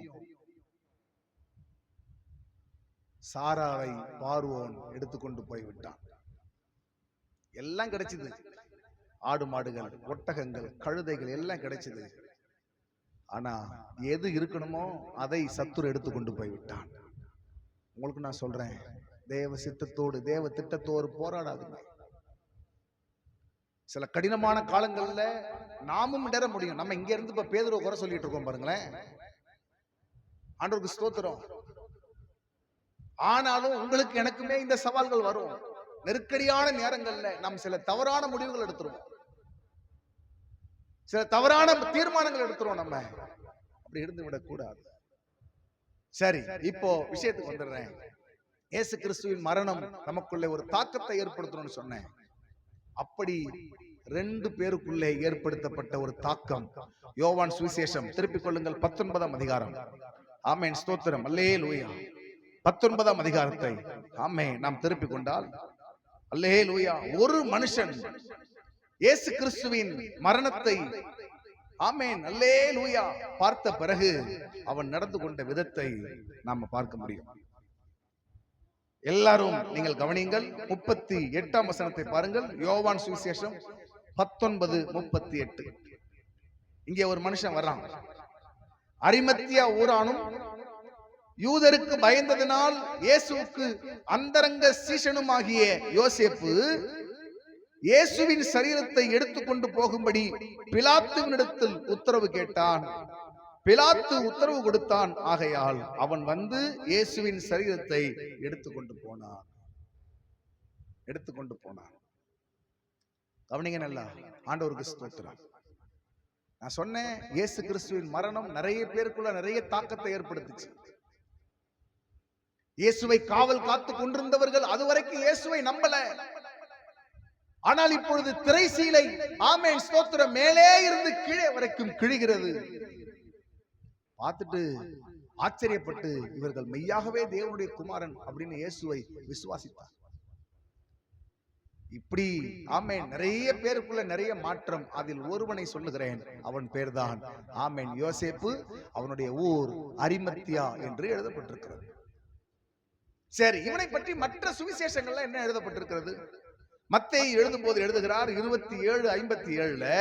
சாராவை பார்வோன் எடுத்துக்கொண்டு போய் விட்டான். எல்லாம் கிடைச்சது, ஆடு மாடுகள், ஒட்டகங்கள், கழுதைகள் எல்லாம் கிடைச்சது. ஆனா எது இருக்கணுமோ அதை சத்துரு எடுத்துக்கொண்டு போய் விட்டான். உங்களுக்கு நான் சொல்றேன், தேவ சித்தத்தோடு தேவ திட்டத்தோடு போராடாதுங்க. சில கடினமான காலங்கள்ல நாமும் இடற முடியும். நம்ம இங்க இருந்து இப்ப பேதுருவை குறை சொல்லிட்டு இருக்கோம் பாருங்களேன், ஆண்டவருக்கு ஸ்தோத்திரம். ஆனாலும் உங்களுக்கு எனக்குமே இந்த சவால்கள் வரும். நெருக்கடியான நேரங்கள்ல நாம் சில தவறான முடிவுகள் எடுத்துருவோம், சில தவறான தீர்மானங்கள் எடுத்துருவோம். நம்ம அப்படி இருந்து விடக்கூடாது. சரி, இப்போ விஷயத்துக்கு வந்துடுறேன். இயேசு கிறிஸ்துவின் மரணம் நமக்குள்ள ஒரு தாக்கத்தை ஏற்படுத்தணும்னு சொன்னேன். அப்படி 2 பேருக்குள்ளே ஏற்படுத்தப்பட்ட ஒரு தாக்கம். யோவான் சுவிசேஷம் திருப்பிக் கொள்ளுங்கள், 19ஆம் அதிகாரம். ஆமென், ஸ்தோத்திரம், அல்லேலூயா. 19ஆம் அதிகாரத்தை ஆமென் நாம் திருப்பிக் கொண்டால், அல்லேலூயா, ஒரு மனுஷன் இயேசு கிறிஸ்துவின் மரணத்தை ஆமென் அல்லேலூயா பார்த்த பிறகு அவன் நடந்து கொண்ட விதத்தை நாம பார்க்க முடியும். எல்லாரும் நீங்கள் கவனியுங்கள், 38ஆம் வசனத்தை பாருங்கள். யோவான் சுவிசேஷம் 19:38. இங்கே ஒரு மனுஷன் வர்றான். அரிமத்தியா ஊரானும் யூதருக்கு பயந்ததினால் இயேசுவுக்கு அந்தரங்க சீஷனுமாகிய யோசேப்பு இயேசுவின் சரீரத்தை எடுத்துக்கொண்டு போகும்படி பிலாத்துவினிடத்தில் உத்தரவு கேட்டான். பிலாத்து உத்தரவு கொடுத்தான். ஆகையால் அவன் வந்து இயேசுவின் சரீரத்தை எடுத்துக்கொண்டு போனான். கவனிங்க நல்லா, ஆண்டவருக்கு ஸ்தோத்திரம். நான் சொன்னேன், இயேசு கிறிஸ்துவின் மரணம் நிறைய பேருக்குள்ள நிறைய தாக்கத்தை ஏற்படுத்துச்சு. இயேசுவை காவல் காத்து கொண்டிருந்தவர்கள் அதுவரைக்கும் இயேசுவை நம்பல. ஆனால் இப்பொழுது திரைசீலை ஆமென் ஸ்தோத்திரம் மேலே இருந்து கீழே வரைக்கும் கிழிகிறது. பார்த்துட்டு ஆச்சரியப்பட்டு இவர்கள் மெய்யாகவே தேவனுடைய குமாரன் அப்படின்னு இயேசுவை விசுவாசித்தார். இப்படி ஆமேன் நிறைய பேருக்குள்ள நிறைய மாற்றம். அதில் ஒருவனை சொல்லுகிறேன், அவன் பேர்தான் ஆமேன் யோசேப்பு. அவனுடைய ஊர் அரிமத்தியா என்று எழுதப்பட்டிருக்கிறது. சரி, இவனை பற்றி மற்ற சுவிசேஷங்கள்ல என்ன எழுதப்பட்டிருக்கிறது? மத்தேயு எழுதும் போது எழுதுகிறார் 27:57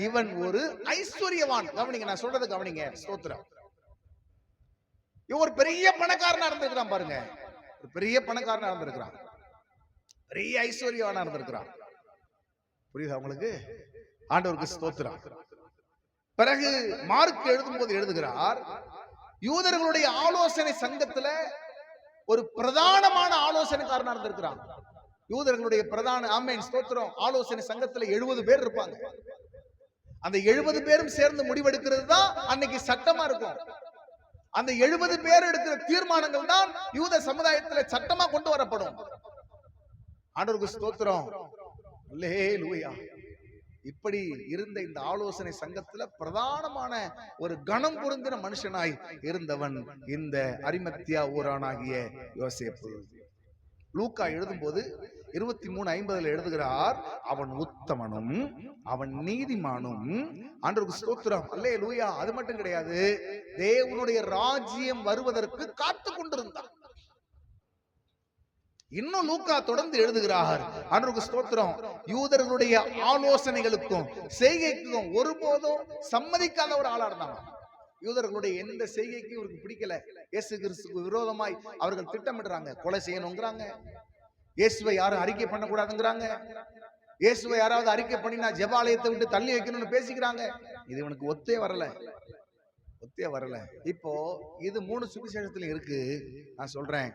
இவன் ஒரு ஐஸ்வர்யவான். கவனிங்க, நான் சொல்றது கவனிங்க. ஸ்தோத்திரம். இவன் ஒரு பெரிய பணக்காரனா இருந்திருக்கிறான் பாருங்க. ஒரு பெரிய பணக்காரனா இருந்திருக்கிறான், பெரிய ஐஸ்வர்யவானா இருந்திருக்கிறான். புரியுதா உங்களுக்கு? ஆண்டவருக்கு ஸ்தோத்திரம். பிறகு மார்க் எழுதும் போது எழுதுகிறார், யூதர்களுடைய ஆலோசனை சங்கத்துல ஒரு பிரதானமான ஆலோசனைக்காரனா இருந்திருக்கிறான். யூதர்களுடைய பிரதான ஆமென் ஸ்தோத்திரம் ஆலோசனை சங்கத்துல 70 பேர் இருப்பாங்க. அந்த 70 பேரும் சேர்ந்து முடிவெடுக்கிறது தான் அன்னைக்கு சட்டமா இருக்கும். அந்த 70 பேர் எடுக்கிற தீர்மானங்கள் தான் யூத சமுதாயத்துல சட்டமா கொண்டு வரப்படும். ஆண்டவருக்கு ஸ்தோத்திரம். அல்லேலூயா. இப்படி இருந்த இந்த ஆலோசனை சங்கத்துல பிரதானமான ஒரு கணம் பொருந்தின மனுஷனாய் இருந்தவன் இந்த அரிமத்தியா ஊரானாகிய யோசேப்பு. லூக்கா எழுதும் போது 23:50 எழுதுகிறார், அவன் உத்தமனும் அவன் நீதிமானும். ஆண்டவருக்கு ஸ்தோத்திரம். அல்லேலூயா. அது மட்டும் கிடையாது, தேவனுடைய ராஜ்யம் வருவதற்கு காத்து கொண்டிருந்தான். இன்னும் லூக்கா தொடர்ந்து எழுதுகிறார், ஆண்டவருக்கு ஸ்தோத்திரம், யூதர்களுடைய ஆலோசனைகளுக்கும் செய்கைக்கும் ஒருபோதும் சம்மதிக்காத ஒரு ஆளா இருந்தாங்க. யூதர்களுடைய எந்த செய்கைக்கு இவருக்கு பிடிக்கல. இயேசு கிறிஸ்துக்கு விரோதமாய் அவர்கள் திட்டமிடுறாங்க, கொலை செய்யணுங்கிறாங்க, இயேசுவை யாரும் அறிக்கை பண்ணக்கூடாதுங்கிறாங்க, இயேசுவை யாராவது அறிக்கை பண்ணினா ஜெபாலயத்தை விட்டு தள்ளி வைக்கணும்னு பேசிக்கிறாங்க. இது இவனுக்கு ஒத்தே வரல. இப்போ இது 3 சுவிசேஷத்துல இருக்கு. நான் சொல்றேன்,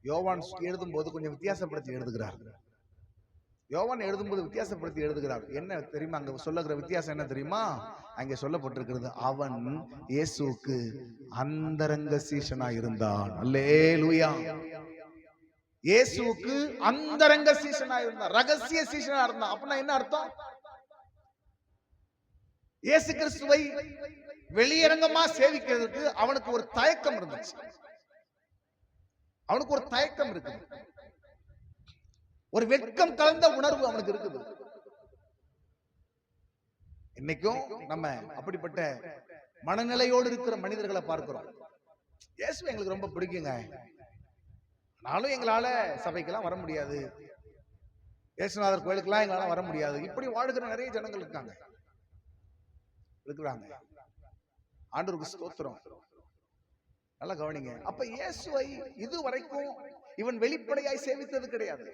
யோவான் எழுதும் போது கொஞ்சம் வித்தியாசப்படுத்தி எழுதுகிறார். யோவான் எழுதும்போது வித்தியாசப்படுத்தி எழுதுகிறார். என்ன தெரியுமா அங்க சொல்லுகிற வித்தியாசம் என்ன தெரியுமா? அங்கே சொல்லப்பட்டிருக்கிறது, அவன் இயேசுவுக்கு அந்தரங்க சீஷனா இருந்தான். அல்லேலூயா. இயேசுவுக்கு அந்தரங்க சீஷனா இருந்தான், ரகசிய சீஷனா இருந்தான். அப்படின்னா என்ன அர்த்தம்? இயேசு கிறிஸ்துவை வெளியரங்கமா சேவிக்கிறதுக்கு அவனுக்கு ஒரு தயக்கம் இருந்துச்சு. அவனுக்கு ஒரு தயக்கம் இருக்குது, ஒரு வெட்கம் கலந்த உணர்வு அவனுக்கு இருக்குது. இன்னைக்கும் நம்ம அப்படிப்பட்ட மனநிலையோடு இருக்கிற மனிதர்களை பார்க்கிறோம். இயேசு எங்களுக்கு ரொம்ப பிடிக்குங்க, ஆனாலும் எங்களால சபைக்கெல்லாம் வர முடியாது, இயேசுநாதர் கோயிலுக்கெல்லாம் எங்களால வர முடியாது. இப்படி வாழ்கிற நிறைய ஜனங்கள் இருக்கிறாங்க. ஆண்டவருக்கு ஸ்தோத்திரம். நல்லா கவனிங்க. அப்ப இயேசுவை இதுவரைக்கும் இவன் வெளிப்படையாய் சேவித்தது கிடையாது,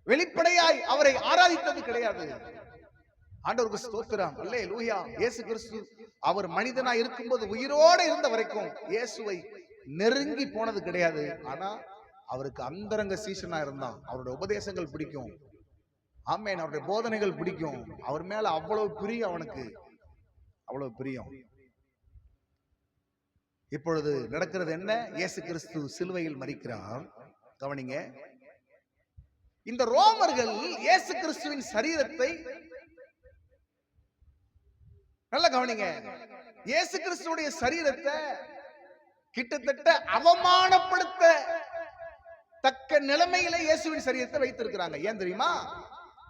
வெளிப்படையாய் அவரை ஆராதித்தது கிடையாது. ஆண்டவருக்கு ஸ்தோத்திரம். அல்லேலூயா. இயேசு கிறிஸ்து அவர் மனிதனாய் இருக்கும்போது உயிரோடு இருந்த வரைக்கும் இயேசுவை நெருங்கி போனது கிடையாது. ஆனா அவருக்கு அந்தரங்க சீஷனா இருந்தான். அவருடைய உபதேசங்கள் பிடிக்கும், ஆமென், அவருடைய போதனைகள் பிடிக்கும். அவர் மேல அவ்வளவு பிரியம், அவனுக்கு அவ்வளவு பிரியம். இப்பொழுது நடக்கிறது என்ன? இயேசு கிறிஸ்து சிலுவையில் மரிக்கிறார். கவனிங்க, இந்த ரோமர்கள் இயேசு கிறிஸ்துவின் சரீரத்தை நல்ல கவனிங்க, இயேசு கிறிஸ்துவுடைய சரீரத்தை கிட்டத்தட்ட அவமானப்படுத்த தக்க நிலைமையில இயேசுவின் சரீரத்தை வைத்திருக்கிறாங்க. ஏன் தெரியுமா?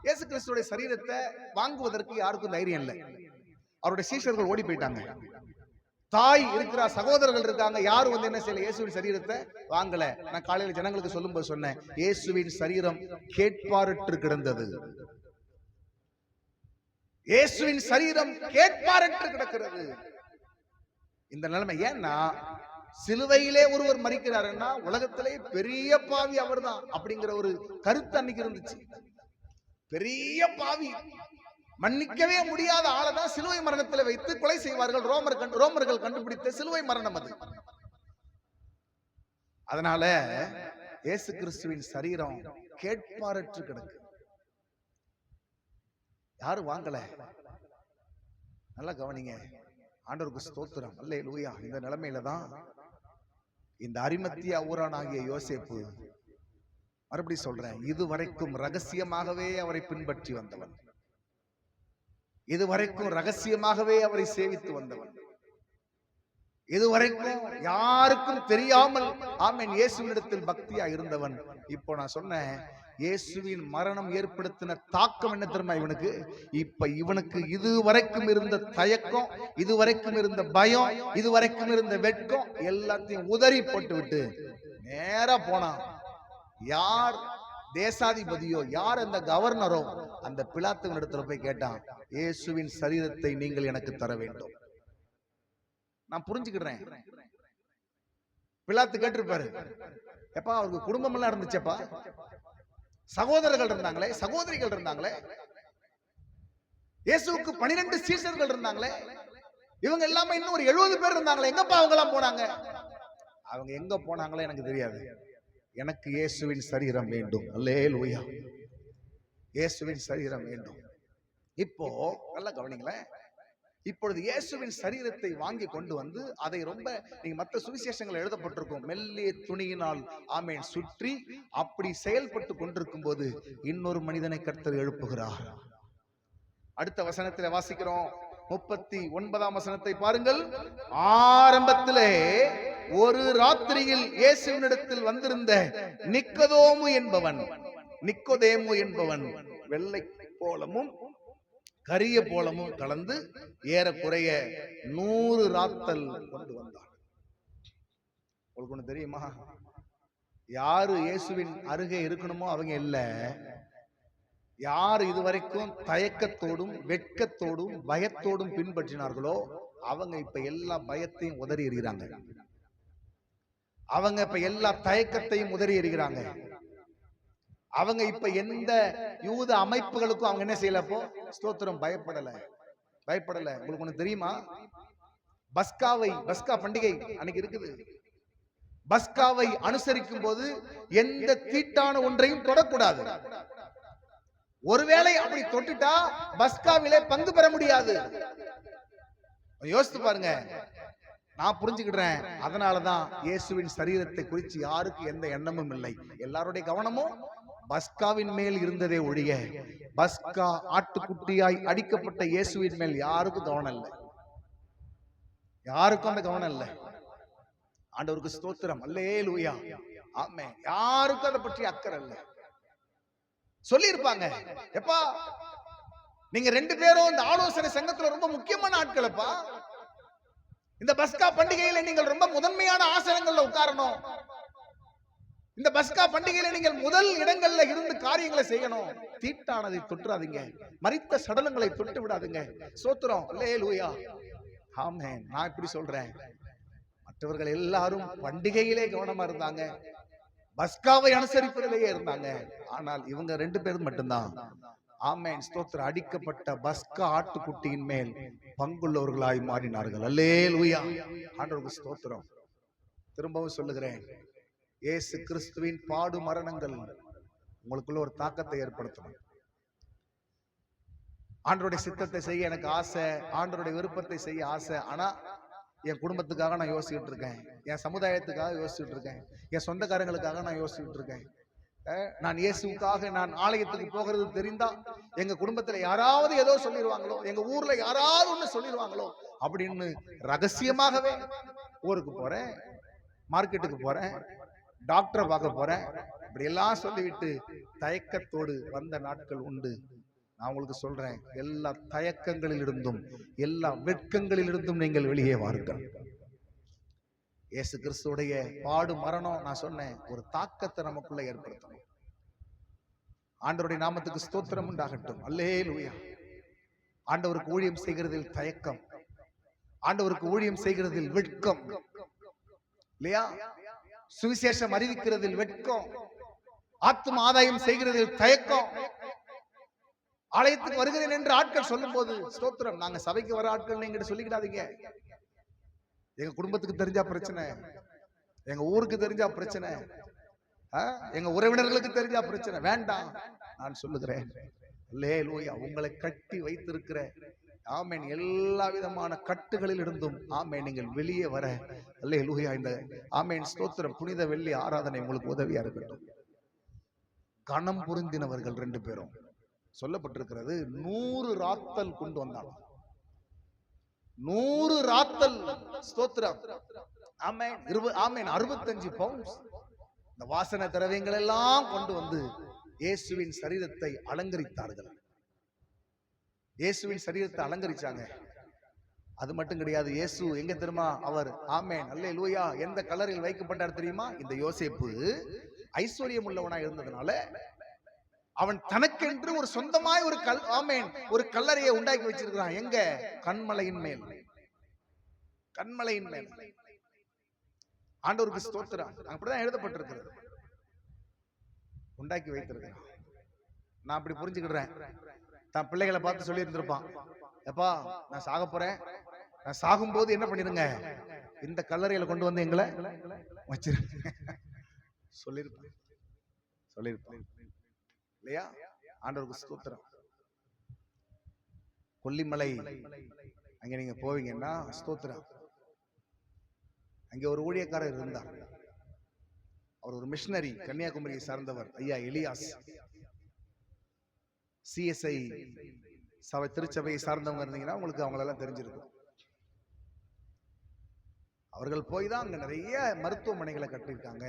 இயேசு கிறிஸ்துவுடைய சரீரத்தை வாங்குவதற்கு யாருக்கும் தைரியம் இல்லை. அவருடைய சீஷர்கள் ஓடி போயிட்டாங்க. தாய் இருக்கிற, சகோதரர்கள் இருக்காங்க, யாரும் வந்து என்ன செய்யல, இயேசுவின் சரீரத்தை வாங்கல. நான் காலையில ஜனங்களுக்கு சொல்லும் போது சொன்னேன், இயேசுவின் சரீரம் கேட்பாரற்று கிடந்தது. இயேசுவின் சரீரம் கேட்பாரற்று கிடக்கிறது. இந்த நிலைமை ஏன்னா, சிலுவையிலே ஒருவர் மரிக்கிறாருன்னா உலகத்திலே பெரிய பாவி அவர்தான் அப்படிங்கிற ஒரு கருத்து அன்னைக்கு இருந்துச்சு. பெரிய பாவி, மன்னிக்கவே முடியாத ஆளதான் சிலுவை மரணத்தில் வைத்து கொலை செய்வார்கள். ரோமர்கள் கண்டுபிடித்த சிலுவை மரணம் அது. அதனால இயேசு கிறிஸ்துவின் சரீரம் கேட்பாரற்று கிடக்கு, யாரும் வாங்கல. நல்லா கவனிங்க. ஆண்டவருக்கு ஸ்தோத்திரம். அல்லேலூயா. இந்த நிலைமையில தான் இந்த அரிமத்தியா ஊரானாகிய யோசேப்பு, மறுபடியும் சொல்றேன், இதுவரைக்கும் ரகசியமாகவே அவரை பின்பற்றி வந்தவன், இதுவரைக்கும் ரகசியமாகவே அவரை சேவித்து வந்தவன், இதுவரைக்கும் யாருக்கும் தெரியாமல் ஆமென் இயேசுவினிடத்தில் பக்தியா இருந்தவன், இப்போ நான் சொன்னேன் இயேசுவின் மரணம் ஏற்படுத்தின தாக்கம் என்ன தெரியுமா இவனுக்கு? இப்ப இவனுக்கு இதுவரைக்கும் இருந்த தயக்கம், இதுவரைக்கும் இருந்த பயம், இதுவரைக்கும் இருந்த வெட்கம் எல்லாத்தையும் உதறி போட்டு விட்டு நேரா போனான். யார் தேசாதிபதியோ, யார் அந்த கவர்னரோ, அந்த பிலாத்துவின் இடத்துல போய் கேட்டான், இயேசுவின் சரீரத்தை நீங்கள் எனக்கு தர வேண்டும். நான் புரிஞ்சுக்கிறேன். பிலாத்து கேட்டிருப்பாரு, எப்பா அவருக்கு குடும்பம் எல்லாம் இருந்துச்சப்பா, சகோதரர்கள் இருந்தாங்களே, சகோதரிகள் இருந்தாங்களே, இயேசுவுக்கு 12 சீஷர்கள் இருந்தாங்களே, இவங்க எல்லாமே இன்னும் ஒரு 70 பேர் இருந்தாங்களே, எங்கப்பா அவங்க எல்லாம் போனாங்க? அவங்க எங்க போனாங்களே எனக்கு தெரியாது, எனக்கு இயேசுவின் சரீரம் வேண்டும். அல்லேலூயா, இயேசுவின் சரீரம் வேண்டும். இப்போ நல்லா கவனிங்களேன். இப்பொழுது இயேசுவின் சரீரத்தை வாங்கி கொண்டு வந்து அதை ரொம்ப, நீங்க மற்ற சுவிசேஷங்கள் எழுதப்பட்டிருக்கும், மெல்லிய துணியினால் ஆமென் சுற்றி அப்படி செயல்பட்டு கொண்டிருக்கும் போது இன்னொரு மனிதனை கர்த்தர் எழுப்புகிறார். அடுத்த வசனத்தில் வாசிக்கிறோம், 39ஆம் வசனத்தை பாருங்கள். ஆரம்பத்திலே ஒரு ராத்திரியில் இயேசுவினிடத்தில் வந்திருந்த நிக்கோதேமு என்பவன் வெள்ளை போலமும் கரிய போலமும் கலந்து ஏறக்குறைய 100 ராத்தல் கொண்டு வந்தான். உங்களுக்கு ஒண்ணு தெரியுமா? யாரு இயேசுவின் அருகே இருக்கணுமோ அவங்க இல்ல, யார் இதுவரைக்கும் தயக்கத்தோடும் வெட்கத்தோடும் பயத்தோடும் பின்பற்றினார்களோ அவங்க இப்ப எல்லா பயத்தையும் உதறி எறிகிறாங்க. அவங்க இப்ப எல்லா தயக்கத்தையும் உதறி எறிகிறாங்க. அவங்க இப்ப எந்த யூத அமைப்புகளுக்கும் அவங்க என்ன செய்யலப்போ ஸ்தோத்திரம் பயப்படல. உங்களுக்கு ஒண்ணு தெரியுமா? பஸ்கா பண்டிகை அன்னைக்கு இருக்குது. பஸ்காவை அனுசரிக்கும் போது எந்த தீட்டான ஒன்றையும் தொடக்கூடாது. ஒருவேளை அப்படி தொட்டுட்டா பஸ்காவிலே பங்கு பெற முடியாது. யோசித்து பாருங்க. நான் புரிஞ்சுக்கிட்டேன். அதனாலதான் இயேசுவின் சரீரத்தை குறித்து யாருக்கு எந்த எண்ணமும் இல்லை. எல்லாருடைய கவனமும் பஸ்காவின் மேல் இருந்ததே ஒழிய பஸ்கா ஆட்டுக்குட்டியாய் அடிக்கப்பட்ட இயேசுவின் மேல் யாருக்கும் கவனம் இல்லை. யாருக்கும் அந்த கவனம் இல்லை. ஆண்டவருக்கு ஸ்தோத்திரம், அல்லேலூயா, ஆமென். யாருக்கும் அதை பற்றி அக்கறை இல்லை. சொல்லி இருப்பாங்க, எப்பா நீங்க 2 பேரும் இந்த ஆலோசனை சங்கத்துல ரொம்ப முக்கியமான ஆட்களப்பா, இந்த பஸ்கா பண்டிகையில நீங்கள் ரொம்ப முதன்மையான ஆசனங்கள்ல உட்காரணும், இந்த பஸ்கா பண்டிகையில நீங்கள் முதல் இடங்கள்ல இருந்து காரியங்களை செய்யணும், தீட்டானதை தொட்டுறாதீங்க, மரித்த சடலங்களை தொட்டு விடாதீங்க. ஸ்தோத்திரம், அல்லேலூயா, ஆமென். நான் இப்படி சொல்றேன், மற்றவர்கள் எல்லாரும் பண்டிகையிலே கவனமா இருந்தாங்க, பஸ்காவை அனுசரிப்பதிலேயே இருந்தாங்க. ஆனால் இவங்க 2 பேரும் மட்டும்தான் ஆமென் ஸ்தோத்திரம் அடிக்கப்பட்ட பஸ்கா ஆட்டுக்குட்டியின் மேல் பங்குள்ளவர்களாய் மாறினார்கள். அல்லேலூயா, ஆண்டவருக்கு ஸ்தோத்திரம். திரும்பவும் சொல்லுகிறேன், இயேசு கிறிஸ்துவின் பாடு மரணங்கள் உங்களுக்குள்ள ஒரு தாக்கத்தை ஏற்படுத்தணும். ஆண்டவருடைய சித்தத்தை செய்ய எனக்கு ஆசை, ஆண்டவருடைய விருப்பத்தை செய்ய ஆசை. ஆனா என் குடும்பத்துக்காக நான் யோசிச்சுட்டு இருக்கேன், என் சமுதாயத்துக்காக யோசிச்சுட்டு இருக்கேன், என் சொந்தக்காரங்களுக்காக நான் யோசிச்சுட்டு இருக்கேன். நான் இயேசுக்காக நான் ஆலயத்துக்கு போகிறது தெரிந்தா எங்க குடும்பத்துல யாராவது ஏதோ சொல்லிடுவாங்களோ, எங்க ஊர்ல யாராவது ஒண்ணு சொல்லிடுவாங்களோ அப்படின்னு ரகசியமாகவே ஊருக்கு போறேன், மார்க்கெட்டுக்கு போறேன், டாக்டரை பார்க்க போறேன், இப்படி எல்லாம் சொல்லிவிட்டு தயக்கத்தோடு வந்த நாட்கள் உண்டு. நான் உங்களுக்கு சொல்றேன், எல்லா தயக்கங்களிலிருந்தும் எல்லா வெட்கங்களிலிருந்தும் நீங்கள் வெளியே வாருங்கள். இயேசு கிறிஸ்துடைய பாடு மரணம் நான் சொன்னேன் ஒரு தாக்கத்தை நமக்குள்ள ஏற்படுத்தணும். ஆண்டவருடைய நாமத்துக்கு ஸ்தோத்திரம் உண்டாகட்டும். அல்லேலூயா. ஆண்டவருக்கு ஊழியம் செய்கிறதில் தயக்கம், ஆண்டவருக்கு ஊழியம் செய்கிறதில் வெட்கம் இல்லையா? சுவிசேஷம் அறிவிக்கிறதில் வெட்கம், ஆத்தும ஆதாயம் செய்கிறதில் தயக்கம். ஆலயத்துக்கு வருகிறேன் என்று ஆட்கள் சொல்லும் போது ஸ்தோத்திரம், நாங்க சபைக்கு வர ஆட்கள் நீங்க சொல்லிக்கிடாதீங்க, எங்க குடும்பத்துக்கு தெரிஞ்சா பிரச்சனை, எங்க ஊருக்கு தெரிஞ்சா பிரச்சனை, எங்க உறவினர்களுக்கு தெரிஞ்சா பிரச்சனை, வேண்டாம். நான் சொல்லுகிறேன், அல்லேலூயா, உங்களை கட்டி வைத்திருக்கிற ஆமென் எல்லா விதமான கட்டுகளில் இருந்தும் ஆமென் நீங்கள் வெளியே வர அல்லேலூயா இந்த ஆமென் ஸ்தோத்திரம் புனித வெள்ளி ஆராதனை உங்களுக்கு உதவியா இருக்கட்டும். கணம் புரிந்தினவர்கள் 2 பேரும் சொல்லப்பட்டிருக்கிறது 100 ராத்தல் கொண்டு வந்தாங்க. 100 ராத்தல். ஸ்தோத்திரம். ஆமென். ஆமென். 65 பவுண்ட்ஸ் இந்த வாசனை திரவியங்கள் எல்லாம் கொண்டு வந்து இயேசுவின் சரீரத்தை அலங்கரித்தார்கள். இயேசுவின் சரீரத்தை அலங்கரிச்சாங்க. அது மட்டும் கிடையாது. இயேசு எங்க தெரியுமா அவர், ஆமென் அல்லேலூயா, எந்த கல்லறையில் வைக்கப்பட்டார் தெரியுமா? இந்த யோசேப்பு ஐஸ்வர்யம் உள்ளவனா இருந்ததுனால அவன் தனக்கென்று ஒரு சொந்தமாய் ஒரு ஆமென் ஒரு கல்லறையை உண்டாக்கி வச்சிருக்கிறான். எங்க? கண்மலையின் மேல். கண்மலையின் மேல். ஆண்டவருக்கு ஸ்தோத்திரம். அப்படிதான் எழுதப்பட்டிருக்கிறது. உண்டாக்கி வைத்திருக்கிறான். நான் அப்படி புரிஞ்சுக்கிடுறேன். தான் பிள்ளைகளை பார்த்து சொல்லி இருந்திருப்பான், எப்பா நான் சாக போறேன், நான் சாகும்போது என்ன பண்ணிருங்க, இந்த கல்லறையில கொண்டு வந்து எங்களை வச்சிருங்க சொல்லிருப்பான். சொல்லிருப்பான் இல்லையா? ஆண்டவருக்கு ஸ்தோத்திரம். கொல்லிமலை அங்க நீங்க போவீங்கன்னா ஸ்தோத்திரம், அங்க ஒரு ஊழியக்காரர் இருந்தார். அவர் ஒரு மிஷனரி, கன்னியாகுமரியை சார்ந்தவர். ஐயா எலியாஸ். சிஎஸ்ஐ சபை திருச்சபையை சார்ந்தவங்க இருந்தீங்கன்னா உங்களுக்கு அவங்களெல்லாம் தெரிஞ்சிருக்கும். அவர்கள் போய் தான் அங்க நிறைய மருத்துவமனைகளை கட்டியிருக்காங்க,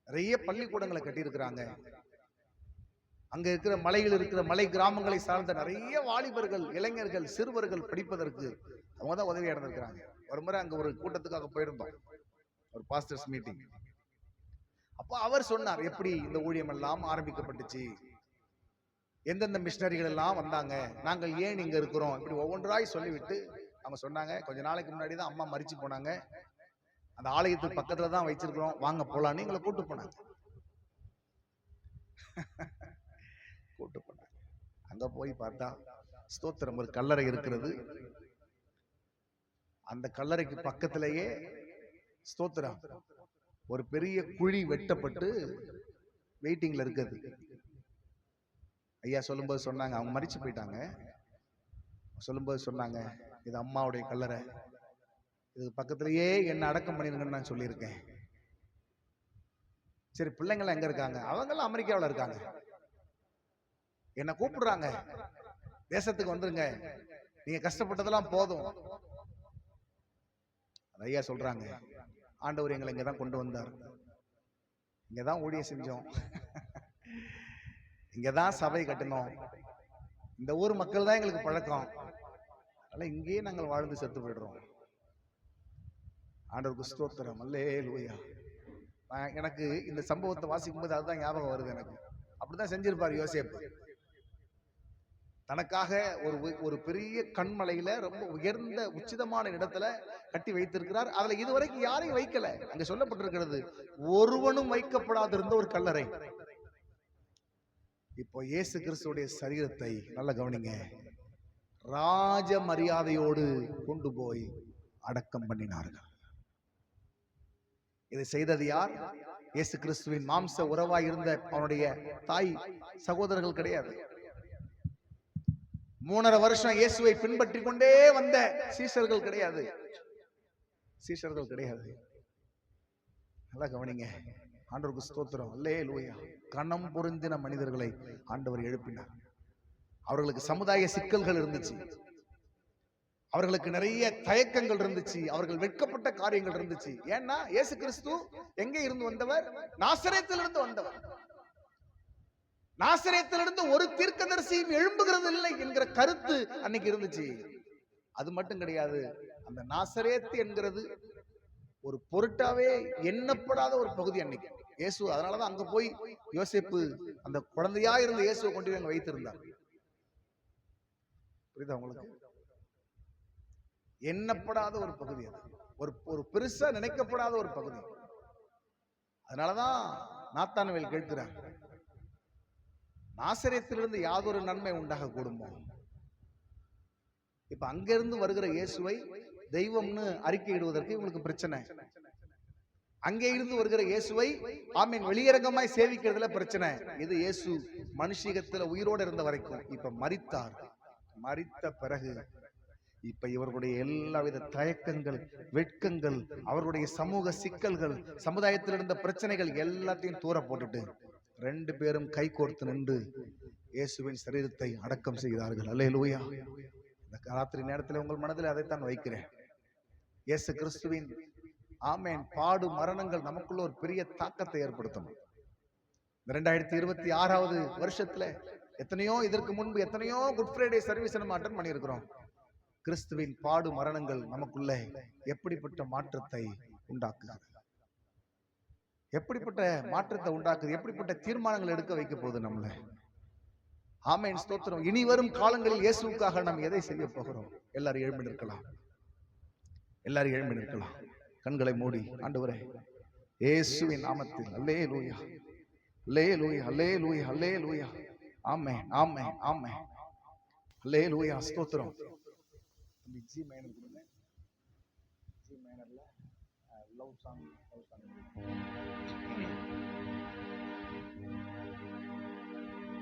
நிறைய பள்ளிக்கூடங்களை கட்டியிருக்கிறாங்க. அங்க இருக்கிற மலையில் இருக்கிற மலை கிராமங்களை சார்ந்த நிறைய வாலிபர்கள், இளைஞர்கள், சிறுவர்கள் படிப்பதற்கு அவங்க தான் உதவியா இருந்திருக்கிறாங்க. ஒரு முறை அங்க ஒரு கூட்டத்துக்காக போயிருந்தோம், ஒரு பாஸ்டர்ஸ் மீட்டிங். அப்போ அவர் சொன்னார் எப்படி இந்த ஊழியம் எல்லாம் ஆரம்பிக்கப்பட்டுச்சு, எந்தெந்த மிஷனரிகள் எல்லாம் வந்தாங்க, நாங்கள் ஏன் இங்க இருக்கிறோம், இப்படி ஒவ்வொன்றாய் சொல்லிவிட்டு அவங்க சொன்னாங்க, கொஞ்ச நாளைக்கு முன்னாடி தான் அம்மா மரிச்சு போனாங்க, அந்த ஆலயத்துக்கு பக்கத்துல தான் வச்சிருக்கிறோம், வாங்க போலான்னு எங்களை கூட்டு போனாங்க. கூட்டு போனாங்க. அங்க போய் பார்த்தா ஸ்தோத்திரம், ஒரு கல்லறை இருக்கிறது. அந்த கல்லறைக்கு பக்கத்திலேயே ஸ்தோத்திரம் ஒரு பெரிய குழி வெட்டப்பட்டு வெயிட்டிங்ல இருக்குது. ஐயா சொல்லும்போது சொன்னாங்க, அவங்க மரிச்சு போயிட்டாங்க. சொல்லும்போது சொன்னாங்க, இது அம்மாவுடைய கல்லறை, இது பக்கத்திலேயே என்ன அடக்கம் பண்ணிருங்கன்னு நான் சொல்லியிருக்கேன். சரி பிள்ளைங்களாம் எங்க இருக்காங்க? அவங்கெல்லாம் அமெரிக்காவில் இருக்காங்க. என்ன கூப்பிடுறாங்க, தேசத்துக்கு வந்துருங்க, நீங்க கஷ்டப்பட்டதெல்லாம் போதும். ஐயா சொல்றாங்க, ஆண்டவர் எங்களை இங்கதான் கொண்டு வந்தார், இங்கதான் ஊழியம் செஞ்சோம், இங்கதான் சபை கட்டணும், இந்த ஊர் மக்கள் தான் எங்களுக்கு பழக்கம், அதனால இங்கேயே நாங்கள் வாழ்ந்து செத்து போயிடுறோம். ஆண்டவருக்கு ஸ்தோத்திரம். அல்லேலூயா. எனக்கு இந்த சம்பவத்தை வாசிக்கும் போது அதுதான் ஞாபகம் வருது. எனக்கு அப்படிதான் செஞ்சிருப்பார் யோசேப்பு. தனக்காக ஒரு பெரிய கண்மலையில ரொம்ப உயர்ந்த உச்சிதமான இடத்துல கட்டி வைத்திருக்கிறார். அதுல இதுவரைக்கும் யாரையும் வைக்கல. அங்க சொல்லப்பட்டிருக்கிறது, ஒருவனும் வைக்கப்படாதிருந்த ஒரு கல்லறை. இப்போ இயேசு கிறிஸ்துடைய சரீரத்தை நல்ல கவனிங்க, ராஜ மரியாதையோடு கொண்டு போய் அடக்கம் பண்ணினார்கள். இதை செய்தது யார்? இயேசு கிறிஸ்துவின் மாம்ச உறவாய் இருந்த அவனுடைய தாய் சகோதரர்கள் கிடையாது. 3.5 வருஷம் இயேசுவை பின்பற்றி கொண்டே வந்த சீஷர்கள் கிடையாது. சீஷர்கள் கிடையாது. நல்லா கவனிங்க. ஆண்டவருக்கு ஸ்தோத்திரம். அல்லேலூயா. கணம் பொருந்தின மனிதர்களை ஆண்டவர் எழுப்பினார். அவர்களுக்கு சமுதாய சிக்கல்கள் இருந்துச்சு, அவர்களுக்கு நிறைய தயக்கங்கள் இருந்துச்சு, அவர்கள் வெட்கப்பட்ட காரியங்கள் இருந்துச்சு. ஏன்னா இயேசு கிறிஸ்து எங்கே இருந்து வந்தவர்? நாசரேத்திலிருந்து வந்தவர். நாசரேத்திலிருந்து ஒரு தீர்க்கதரிசியும் எழும்புகிறது இல்லை என்கிற கருத்து அன்னைக்கு இருந்துச்சு. அது மட்டும் கிடையாது, அந்த நாசரேத் என்கிறது ஒரு பொருட்டாவே எண்ணப்படாத ஒரு பகுதி அன்னைக்கு இயேசு. அதனாலதான் அங்க போய் யோசேப்பு அந்த குழந்தையா இருந்த இயேசுவை கொண்டு போய் அங்க வைத்திருந்தார். புரியுதா உங்களுக்கு? எண்ணப்படாத ஒரு பகுதி அது, ஒரு பெருசா நினைக்கப்படாத ஒரு பகுதி. அதனாலதான் நாத்தானுவேல் கேட்கிறார், நாசரேத்திலிருந்து யாதொரு நன்மை உண்டாக கூடுமோ? இப்ப அங்கிருந்து வருகிற இயேசுவை தெய்வம்னு அறிக்கையிடுவதற்கு இவங்களுக்கு பிரச்சனை. அங்கே இருந்து வருகிற இயேசுவை ஆமீன் வெளியரங்கமாய் சேவிக்கிறதுல பிரச்சனை. இது இயேசு மனுஷீகத்துல உயிரோடு இருந்த வரைக்கும். இப்ப மரித்தார். மரித்த பிறகு இப்ப இவர்களுடைய எல்லாவித தயக்கங்கள், வெட்கங்கள், அவர்களுடைய சமூக சிக்கல்கள், சமுதாயத்தில் இருந்த பிரச்சனைகள் எல்லாத்தையும் தூர போட்டுட்டு 2 பேரும் கை கோர்த்து நின்று இயேசுவின் சரீரத்தை அடக்கம் செய்தார்கள். அல்லேலூயா. இந்த ராத்திரி நேரத்தில் உங்கள் மனதில் அதைத்தான் வைக்கிறேன். இயேசு கிறிஸ்துவின் ஆமென் பாடு மரணங்கள் நமக்குள்ள ஒரு பெரிய தாக்கத்தை ஏற்படுத்தணும். 2026வது வருஷத்துல எத்தனையோ இதற்கு முன்பு எத்தனையோ குட் ஃப்ரைடே சர்வீஸ் நம்ம அட்டெண்ட் பண்ணியிருக்கிறோம். கிறிஸ்துவின் பாடு மரணங்கள் நமக்குள்ள எப்படிப்பட்ட மாற்றத்தை உண்டாக்குகிறது, எப்படிப்பட்ட மாற்றத்தை உண்டாக்குது, எப்படிப்பட்ட தீர்மானங்கள் எடுக்க வைக்க போகுது நம்மள. ஆமென், ஸ்தோத்திரம். இனி வரும் காலங்களில் இயேசுவுக்காக நாம் எதை செய்ய போகிறோம்? எல்லாரும் எழும்பி நிற்கலாம், எல்லாரும் எழும்பி நிற்கலாம். கண்களை மூடி ஆண்டவரே இயேசுவின் நாமத்தில் அல்லேலூயா, அல்லேலூயா, அல்லேலூயா, அல்லேலூயா. ஆமென், ஆமென், ஆமென். அல்லேலூயா, ஸ்தோத்திரம். ஜி மைனர் கொடுங்க. ஜி மைனர்ல லவ் சாங், லவ் சாங்.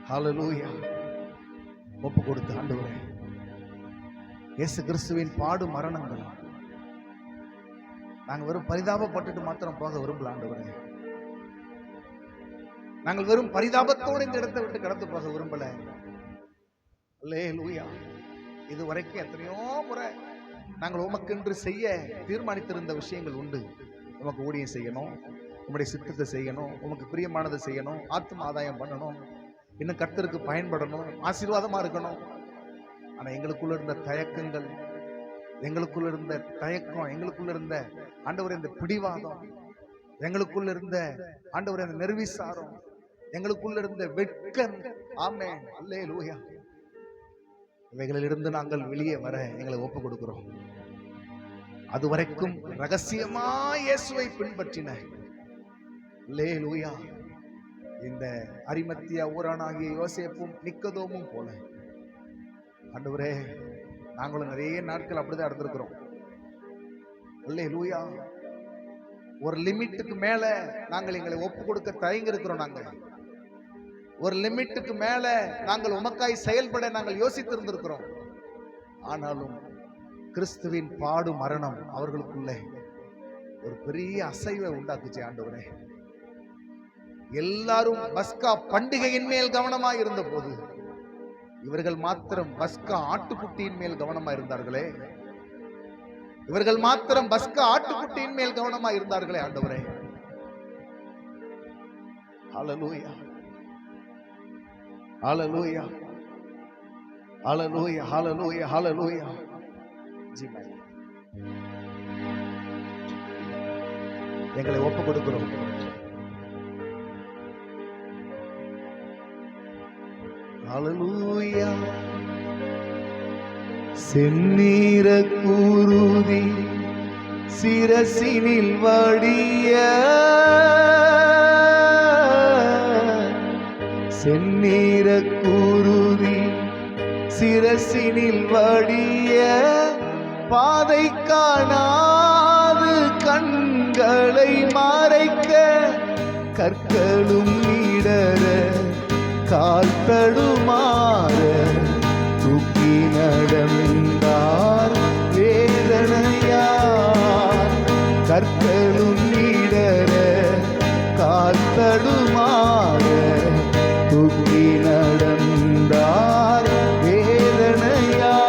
ஹல்லேலூயா. ஒப்பு கொடுத்து ஆண்டவரே இயேசு கிறிஸ்துவின் பாடு மரணங்கள் நாங்கள் வெறும் பரிதாபப்பட்டுட்டு மாத்திரம் போக விரும்பல ஆண்டவரே. நாங்கள் வெறும் பரிதாபத்தோடு இந்த இடத்தை விட்டு கடந்து போக விரும்பல. அல்லேலூயா. இதுவரைக்கும் எத்தனையோ முறை நாங்கள் உமக்கென்று செய்ய தீர்மானித்திருந்த விஷயங்கள் உண்டு. உமக்கு ஊழியம் செய்யணும், உம்முடைய சித்தத்தை செய்யணும், உமக்கு பிரியமானதை செய்யணும், ஆத்ம ஆதாயம் பண்ணணும், இன்னும் கர்த்தருக்கு பயன்படணும், ஆசீர்வாதமா இருக்கணும். ஆனா எங்களுக்குள்ள இருந்த தயக்கங்கள், எங்களுக்குள்ள இருந்த தயக்கம், எங்களுக்குள்ள இருந்த ஆண்டவரே இந்த பிடிவாதம், எங்களுக்குள்ள இருந்த ஆண்டவரே இந்த நிர்விசாரம், எங்களுக்குள்ள இருந்த வெட்கம், ஆமென், அல்லேலூயா, இவைகளிலிருந்து நாங்கள் வெளியே வர எங்களை ஒப்பு கொடுக்கிறோம். அதுவரைக்கும் ரகசியமா இயேசுவை பின்பற்றின அல்லேலூயா இந்த அரிமத்தியா ஊரானாகிய யோசேப்பும் நிக்கதோமும் போல ஆண்டவரே நாங்களும் நிறைய நாட்கள் அப்படிதான் இருந்திருக்கிறோம். அல்லேலூயா. ஒரு லிமிட்டுக்கு மேல நாங்கள் எங்களை ஒப்பு கொடுக்க தயங்கி இருக்கிறோம். நாங்கள் ஒரு லிமிட்டுக்கு மேல நாங்கள் உமக்காய் செயல்பட நாங்கள் யோசித்திருந்திருக்கிறோம். ஆனாலும் கிறிஸ்துவின் பாடு மரணம் அவர்களுக்குள்ளே ஒரு பெரிய அசைவை உண்டாக்குச்சு ஆண்டவரே. எல்லாரும் பஸ்கா பண்டிகையின் மேல் கவனமாக இருந்த போது இவர்கள் மாத்திரம் பஸ்கா ஆட்டுக்குட்டியின் மேல் கவனமா இருந்தார்களே. இவர்கள் மாத்திரம் பஸ்கா ஆட்டுக்குட்டியின் மேல் கவனமா இருந்தார்களே ஆண்டவரே. ஹல்லேலூயா, ஹல்லேலூயா, ஹல்லேலூயா, ஹல்லேலூயா, ஹல்லேலூயா. ஜி எங்களை ஒப்பு கொடுக்கிறோம். ஹல்லேலூயா. செந்நீர குருதி சிரசினில் வடிய, செந்நீர குருதி சிரசினில் வடிய, பாதை காணாது கண்களை மறைக்க, கற்களும் இடர கால் தடுமாற, தூக்கி நடந்தார் வேதனையார். கற்களும் இடர கால் தடுமாற, தூக்கி நடந்தார் வேதனையார்.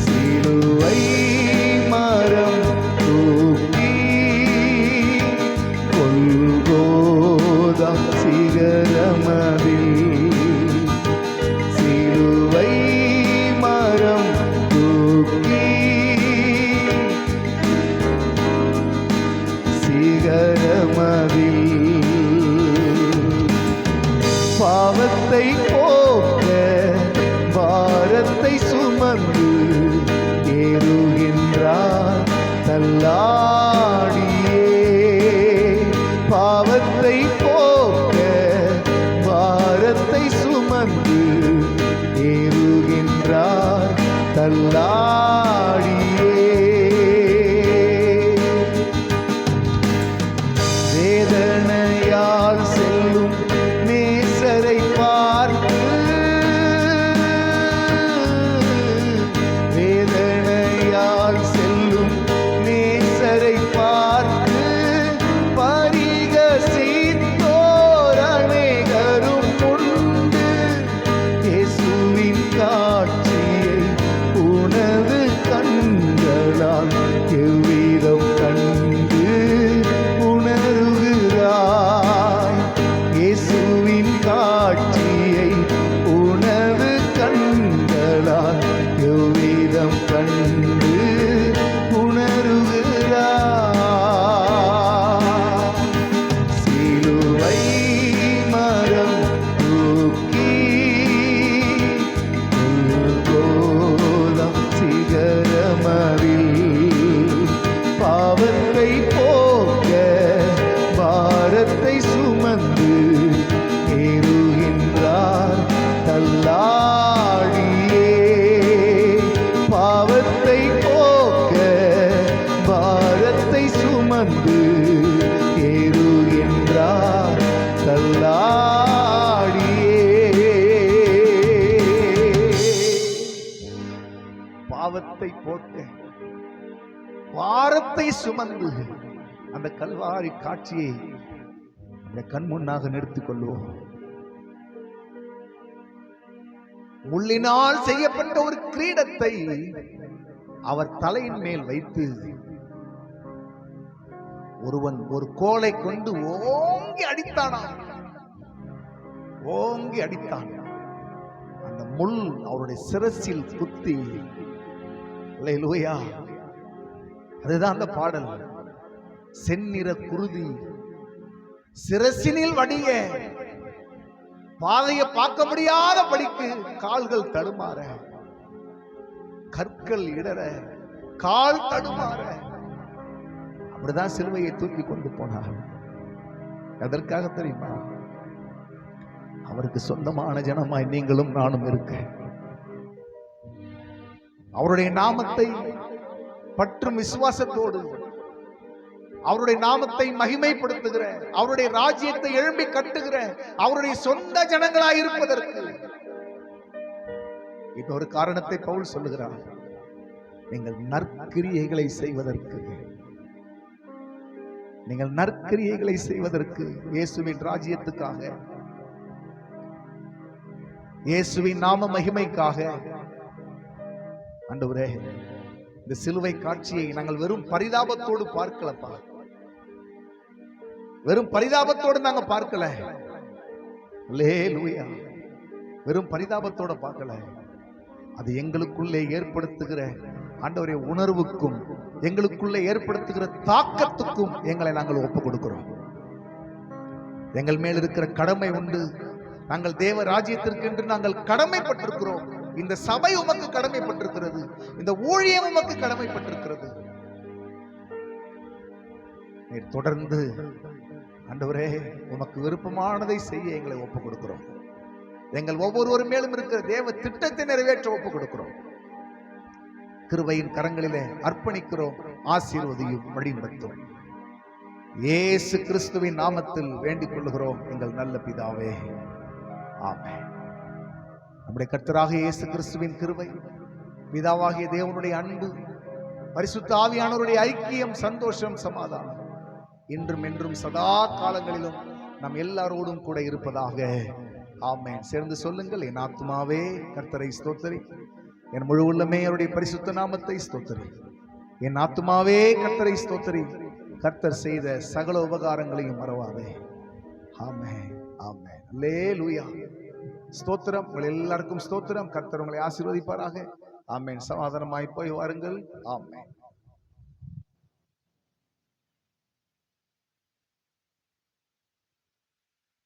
சிலுவை மரம் தூக்கி கொல்கோதா சிகரமதில், சிலுவை மரம் தூக்கி சிகரமதில், பாவத்தை போக்க பாரத்தை சுமந்து ஏறுகின்றார் தள்ளாடியே. பாவத்தை போக்க பாரத்தை சுமந்து ஏறுகின்றார் தள்ளாடியே. வேதனையால் செல்லும் நேசரை பார்த்து, வேதனையால் செல்லும் நேசரை பாரத்தை சுமந்து அந்த கல்வாரி காட்சியை கண் முன்னாக நிறுத்திக் கொள்வோம். முள்ளினால் செய்யப்பட்ட ஒரு கிரீடத்தை அவர் தலையின் மேல் வைத்து ஒருவன் ஒரு கோலை கொண்டு ஓங்கி அடித்தானா, ஓங்கி அடித்தான். அந்த முள் அவருடைய சிரசில் குத்தி. அல்லேலூயா. அதுதான் அந்த பாடல். செந்நிற குருதி சிரசினில் வடிய, பாதையை பார்க்க முடியாத படிக்கு கால்கள் தடுமாற, கற்கள் இடற, கால் தடுமாற, அப்படிதான் சிலுவையை தூக்கி கொண்டு போனார். எதற்காக தெரியுமா? அவருக்கு சொந்தமான ஜனமாய் நீங்களும் நானும் இருக்க, அவருடைய நாமத்தை பற்றும் விசுவாசத்தோடு அவருடைய நாமத்தை மகிமைப்படுத்துகிற, அவருடைய ராஜ்யத்தை எழும்பி கட்டுகிற அவருடைய சொந்த ஜனங்களாய் இருப்பதற்கு இன்னொரு காரணத்தை பவுல் சொல்லுகிறார். நீங்கள் நற்கிரியைகளை செய்வதற்கு, நீங்கள் நற்கிரியைகளை செய்வதற்கு, இயேசுவின் ராஜ்யத்துக்காக, இயேசுவின் நாம மகிமைக்காக. ஆண்டவரே, இந்த சிலுவை காட்சியை நாங்கள் வெறும் பரிதாபத்தோடு பார்க்கலப்பா, வெறும் பரிதாபத்தோடு நாங்க பார்க்கல. அல்லேலூயா. வெறும் பரிதாபத்தோட பார்க்கல, அது எங்களுக்குள்ளே ஏற்படுத்துகிற ஆண்டவரே உணர்வுக்கும் எங்களுக்குள்ளே ஏற்படுத்துகிற தாக்கத்துக்கும் எங்களை நாங்கள் ஒப்பு கொடுக்கிறோம். எங்கள் மேல் இருக்கிற கடமை உண்டு. நாங்கள் தேவ ராஜ்யத்திற்கு என்று நாங்கள் கடமைப்பட்டிருக்கிறோம். இந்த சபை உமக்கு கடமைப்பட்டிருக்கிறது, இந்த ஊழியம் உமக்கு கடமைப்பட்டிருக்கிறது. தொடர்ந்து ஆண்டவரே உமக்கு விருப்பமானதை செய்ய எங்களை ஒப்பு கொடுக்கிறோம். எங்கள் ஒவ்வொருவர் மேலும் இருக்கிற தேவ திட்டத்தை நிறைவேற்ற ஒப்பு கொடுக்கிறோம். கிருபையின் கரங்களிலே அர்ப்பணிக்கிறோம். ஆசீர்வதியும் வழி நடத்தும். இயேசு கிறிஸ்துவின் நாமத்தில் வேண்டிக் கொள்கிறோம் எங்கள் நல்ல பிதாவே, ஆமென். நம்முடைய கர்த்தராக இயேசு கிறிஸ்துவின் கிருபை, பிதாவாகிய தேவனுடைய அன்பு, பரிசுத்த ஆவியானவருடைய ஐக்கியம், சந்தோஷம், சமாதானம் இன்றும் என்றும் சதா காலங்களிலும் நம் எல்லாரோடும் கூட இருப்பதாக. ஆமென். சேர்ந்து சொல்லுங்கள். என் ஆத்துமாவே கர்த்தரை ஸ்தோத்திரி, என் முழு உள்ளமே அவருடைய பரிசுத்த நாமத்தை ஸ்தோத்திரி. என் ஆத்துமாவே கர்த்தரை ஸ்தோத்திரி, கர்த்தர் செய்த சகல உபகாரங்களையும் மறவாதே. ஆமென், ஆமென். அல்லேலூயா. ஸ்தோத்திரம். உங்கள் எல்லாருக்கும் ஸ்தோத்திரம். கர்த்தர் உங்களை ஆசீர்வதிப்பாராக. ஆமென். சமாதானமாய் போய் வாருங்கள். ஆமென்.